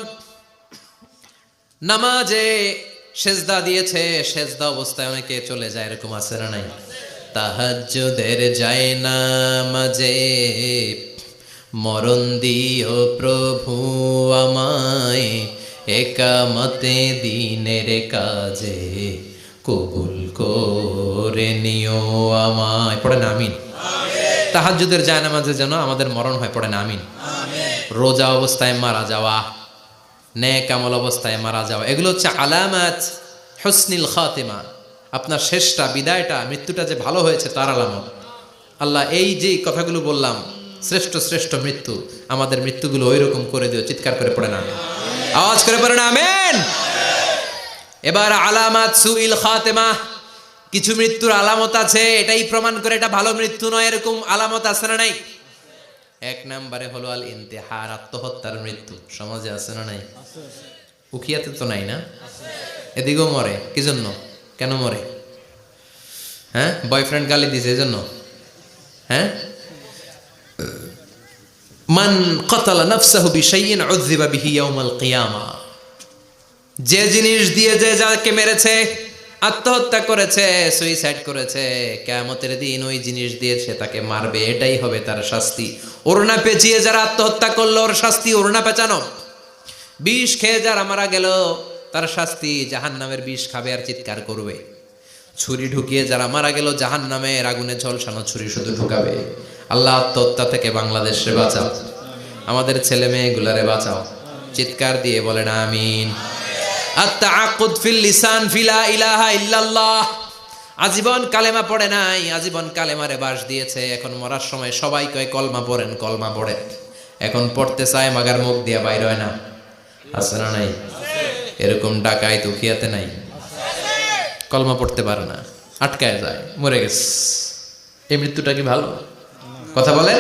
Speaker 1: নামাজে সেজদা দিয়েছে, সেজদা অবস্থায় অনেকে চলে যায়, এরকম আছে না নাই? তাহাজ্জুদের যায় নামাজে মরণ দিও প্রভু আমায়, একামতে দিনের কাজে কবুল করে নিও আমায়। পড়েন আমিন। তাহাজ্জুদের জায়নামাজে যেন আমাদের মরণ হয়, পড়েন আমিন। রোজা অবস্থায় মারা যাওয়া, নেক আমল অবস্থায় মারা যাওয়া, এগুলো হচ্ছে আলামাত হুসনিল খাতিমা। আপনার শেষটা, বিদায়টা, মৃত্যুটা যে ভালো হয়েছে তার আলামত। আল্লাহ এই যে কথাগুলো বললাম, শ্রেষ্ঠ শ্রেষ্ঠ মৃত্যু, আমাদের মৃত্যুগুলো ওই রকম করে দিও। চিৎকার করে পড়েন আমিন, আওয়াজ করে পড়েন আমিন। এবার আলামাত সুইল খাতিমা, কিছু মৃত্যুর আলামত আছে, এটাই প্রমাণ করে এটা ভালো মৃত্যু নয়, এরকম আলামত আছে না নাই? এক নম্বরে হলো আল ইন্তেহার, আত্মহত্যার মৃত্যু। সমাজে আছে না নাই? উখিয়াতে তো নাই না? এদিকেও মরে, কি জন্য, কেন মরে? হ্যাঁ, বয়ফ্রেন্ড গালি দিছে এই জন্য? হ্যাঁ, মান কতালা নাফসাহু বিশাইইন উযযিবা বিহি ইয়াউমাল কিয়ামা, যে জিনিস দিয়ে যে যাকে মেরেছে, আত্মহত্যা করেছে, সুইসাইড করেছে, কিয়ামতের দিন ওই জিনিস দিয়ে সে তাকে মারবে, এটাই হবে তার শাস্তি। ওড়না পেঁচিয়ে যারা আত্মহত্যা করলো ওর শাস্তি ওড়না পেঁচানো। বিষ খেয়ে যারা মারা গেল তার শাস্তি জাহান্নামের বিষ খাবে আর চিৎকার করবে। ছুরি ঢুকিয়ে যারা মারা গেল জাহান্নামের আগুনে ঝলসানো ছুরি শুধু ঢুকাবে। আল্লাহ আত্মহত্যা থেকে বাংলাদেশে বাঁচাও, আমাদের ছেলে মেয়েগুলারে বাঁচাও। চিৎকার দিয়ে বলেন আমিন। আত-তাআক্কুদ ফিল লিসান ফিলা ইলাহা ইল্লাল্লাহ, আজীবন কালেমা পড়ে নাই, আজীবন কালেমারে বাস দিয়েছে, এখন মরার সময় সবাই কয় কলমা পড়েন কলমা পড়েন, এখন পড়তে চায় মাগার মুখ দিয়া বাইর হয় না। আছে না নাই? এরকম ডাকায় দুখিয়াতে নাই, কলমা পড়তে পারে না, আটকায় যায়, মরে গেছে। এই মৃত্যুটা কি ভালো কথা বলে?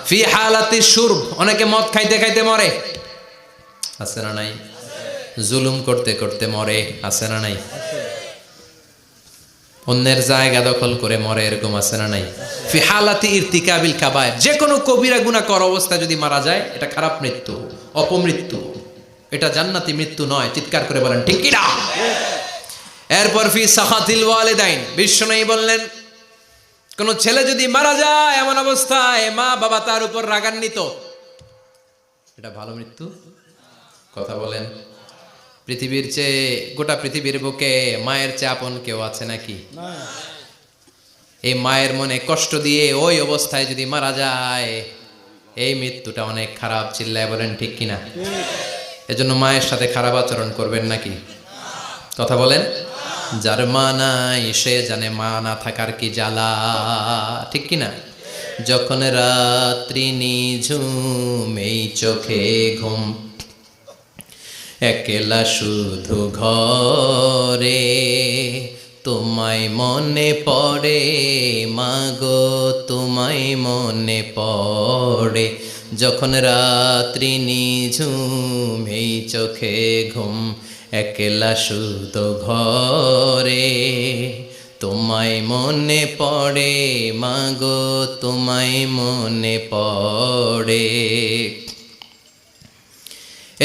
Speaker 1: ফি হালাতি শুরব, অনেকে মদ খাইতে খাইতে মরে, আছে না নাই? জুলুম করতে করতে মরে, আছে না নাই? অন্যের জায়গা দখল করে মরে, এরকম আছে না নাই? ফি হালাতি ইরতিকাবিল কাবায়ের, যে কোনো কবিরা গুনাহ করা অবস্থায় যদি মারা যায় এটা খারাপ মৃত্যু, অপমৃত্যু, এটা জান্নাতি মৃত্যু নয়। চিৎকার করে বলেন ঠিক কি না? এরপর ফি সাখাতিল ওয়ালিদাইন, বিশ্বনবী বললেন কোন ছেলে যদি মারা যায় এমন অবস্থায় মা বাবা তার উপর রাগান্বিত, এটা ভালো মৃত্যু? কথা বলেন। পৃথিবীর চেয়ে, গোটা পৃথিবীর বুকে মায়ের চেয়ে আপন কেউ আছে নাকি? এই মায়ের মনে কষ্ট দিয়ে ওই অবস্থায় যদি মারা যায় এই মৃত্যুটা অনেক খারাপ। চিল্লায় বলেন ঠিক কিনা? এজন্য মায়ের সাথে খারাপ আচরণ করবেন নাকি? কথা বলেন। যার মা নাই সে জানে মা না থাকার কি জ্বালা, ঠিক কিনা? যখন রাত্রি নিঝুম এই চোখে ঘুম, একলা শুধু ঘরে, তোমায় মনে পড়ে মাগো তোমায় মনে পড়ে, যখন রাত্রি নিঝুম এই চোখে ঘুম, একলা শুধু ঘরে, তোমায় মনে পড়ে মাগো তোমায় মনে পড়ে।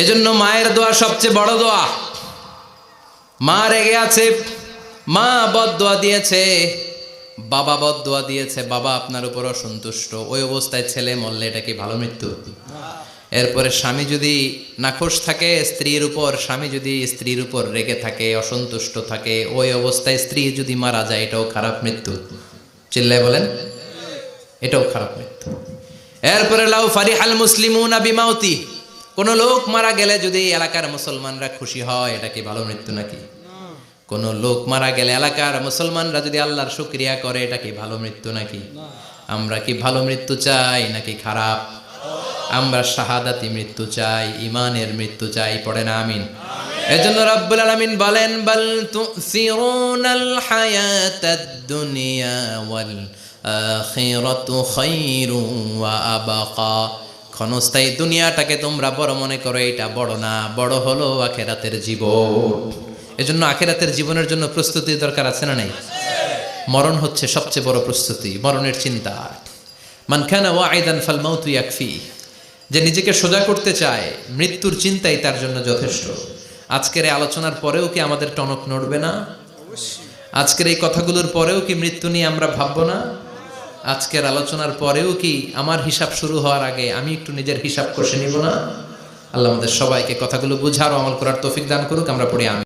Speaker 1: এজন্য মায়ের দোয়া সবচেয়ে বড় দোয়া। মা রেগে আছে, মা বদদোয়া দিয়েছে, বাবা বদদোয়া দিয়েছে, বাবা আপনার উপর অসন্তুষ্ট, ওই অবস্থায় ছেলে মরলে এটা কি ভালো মৃত্যু? এরপরে স্বামী যদি নাখোশ থাকে স্ত্রীর উপর, স্বামী যদি স্ত্রীর উপর রেগে থাকে, অসন্তুষ্ট থাকে, ওই অবস্থায় স্ত্রী যদি মারা যায় এটাও খারাপ মৃত্যু। চিল্লায় বলেন এটাও খারাপ মৃত্যু। এরপরে লাউ ফারিহাল মুসলিমুনা বিমাউতি, কোন লোক মারা গেলে যদি এলাকার মুসলমানরা খুশি হয় এটা কি ভালো মৃত্যু নাকি? কোন লোক মারা গেলে এলাকার মুসলমানরা যদি আল্লাহর শুকরিয়া করে এটা কি ভালো মৃত্যু নাকি? আমরা কি ভালো মৃত্যু চাই নাকি খারাপ? আমরা শাহাদাতি মৃত্যু চাই, ইমানের মৃত্যু চাই। পড়ে না আমিন। এজন্য রব্বুল আলামিন বলেন বাল তুসিরুনাল হায়াতাদ দুনিয়া ওয়াল আখিরাতু খায়রুন ওয়া আবকা, ক্ষণস্থায়ী দুনিয়াটাকে তোমরা বড় মনে করো, এটা বড় না, বড় হলো আখিরাতের জীবন। এজন্য আখিরাতের জীবনের জন্য প্রস্তুতি দরকার, আছে না নাই? মরণ হচ্ছে সবচেয়ে বড় প্রস্তুতি, মরণের চিন্তা। মান কানা ওয়াইদান ফাল মাউতু ইয়াকফি, যে নিজেকে সোজা করতে চায় মৃত্যুর চিন্তাই তার জন্য যথেষ্ট। আজকের এই আলোচনার পরেও কি আমাদের টনক নড়বে না? আজকের এই কথাগুলোর পরেও কি মৃত্যু নিয়ে আমরা ভাববো না? আজকের আলোচনার পরেও কি আমার হিসাব শুরু হওয়ার আগে আমি একটু নিজের হিসাব কষে নিব না? আল্লাহ আমাদের সবাইকে কথাগুলো বুঝার ও আমল করার তৌফিক দান করুক। আমরা পড়ি আমিন।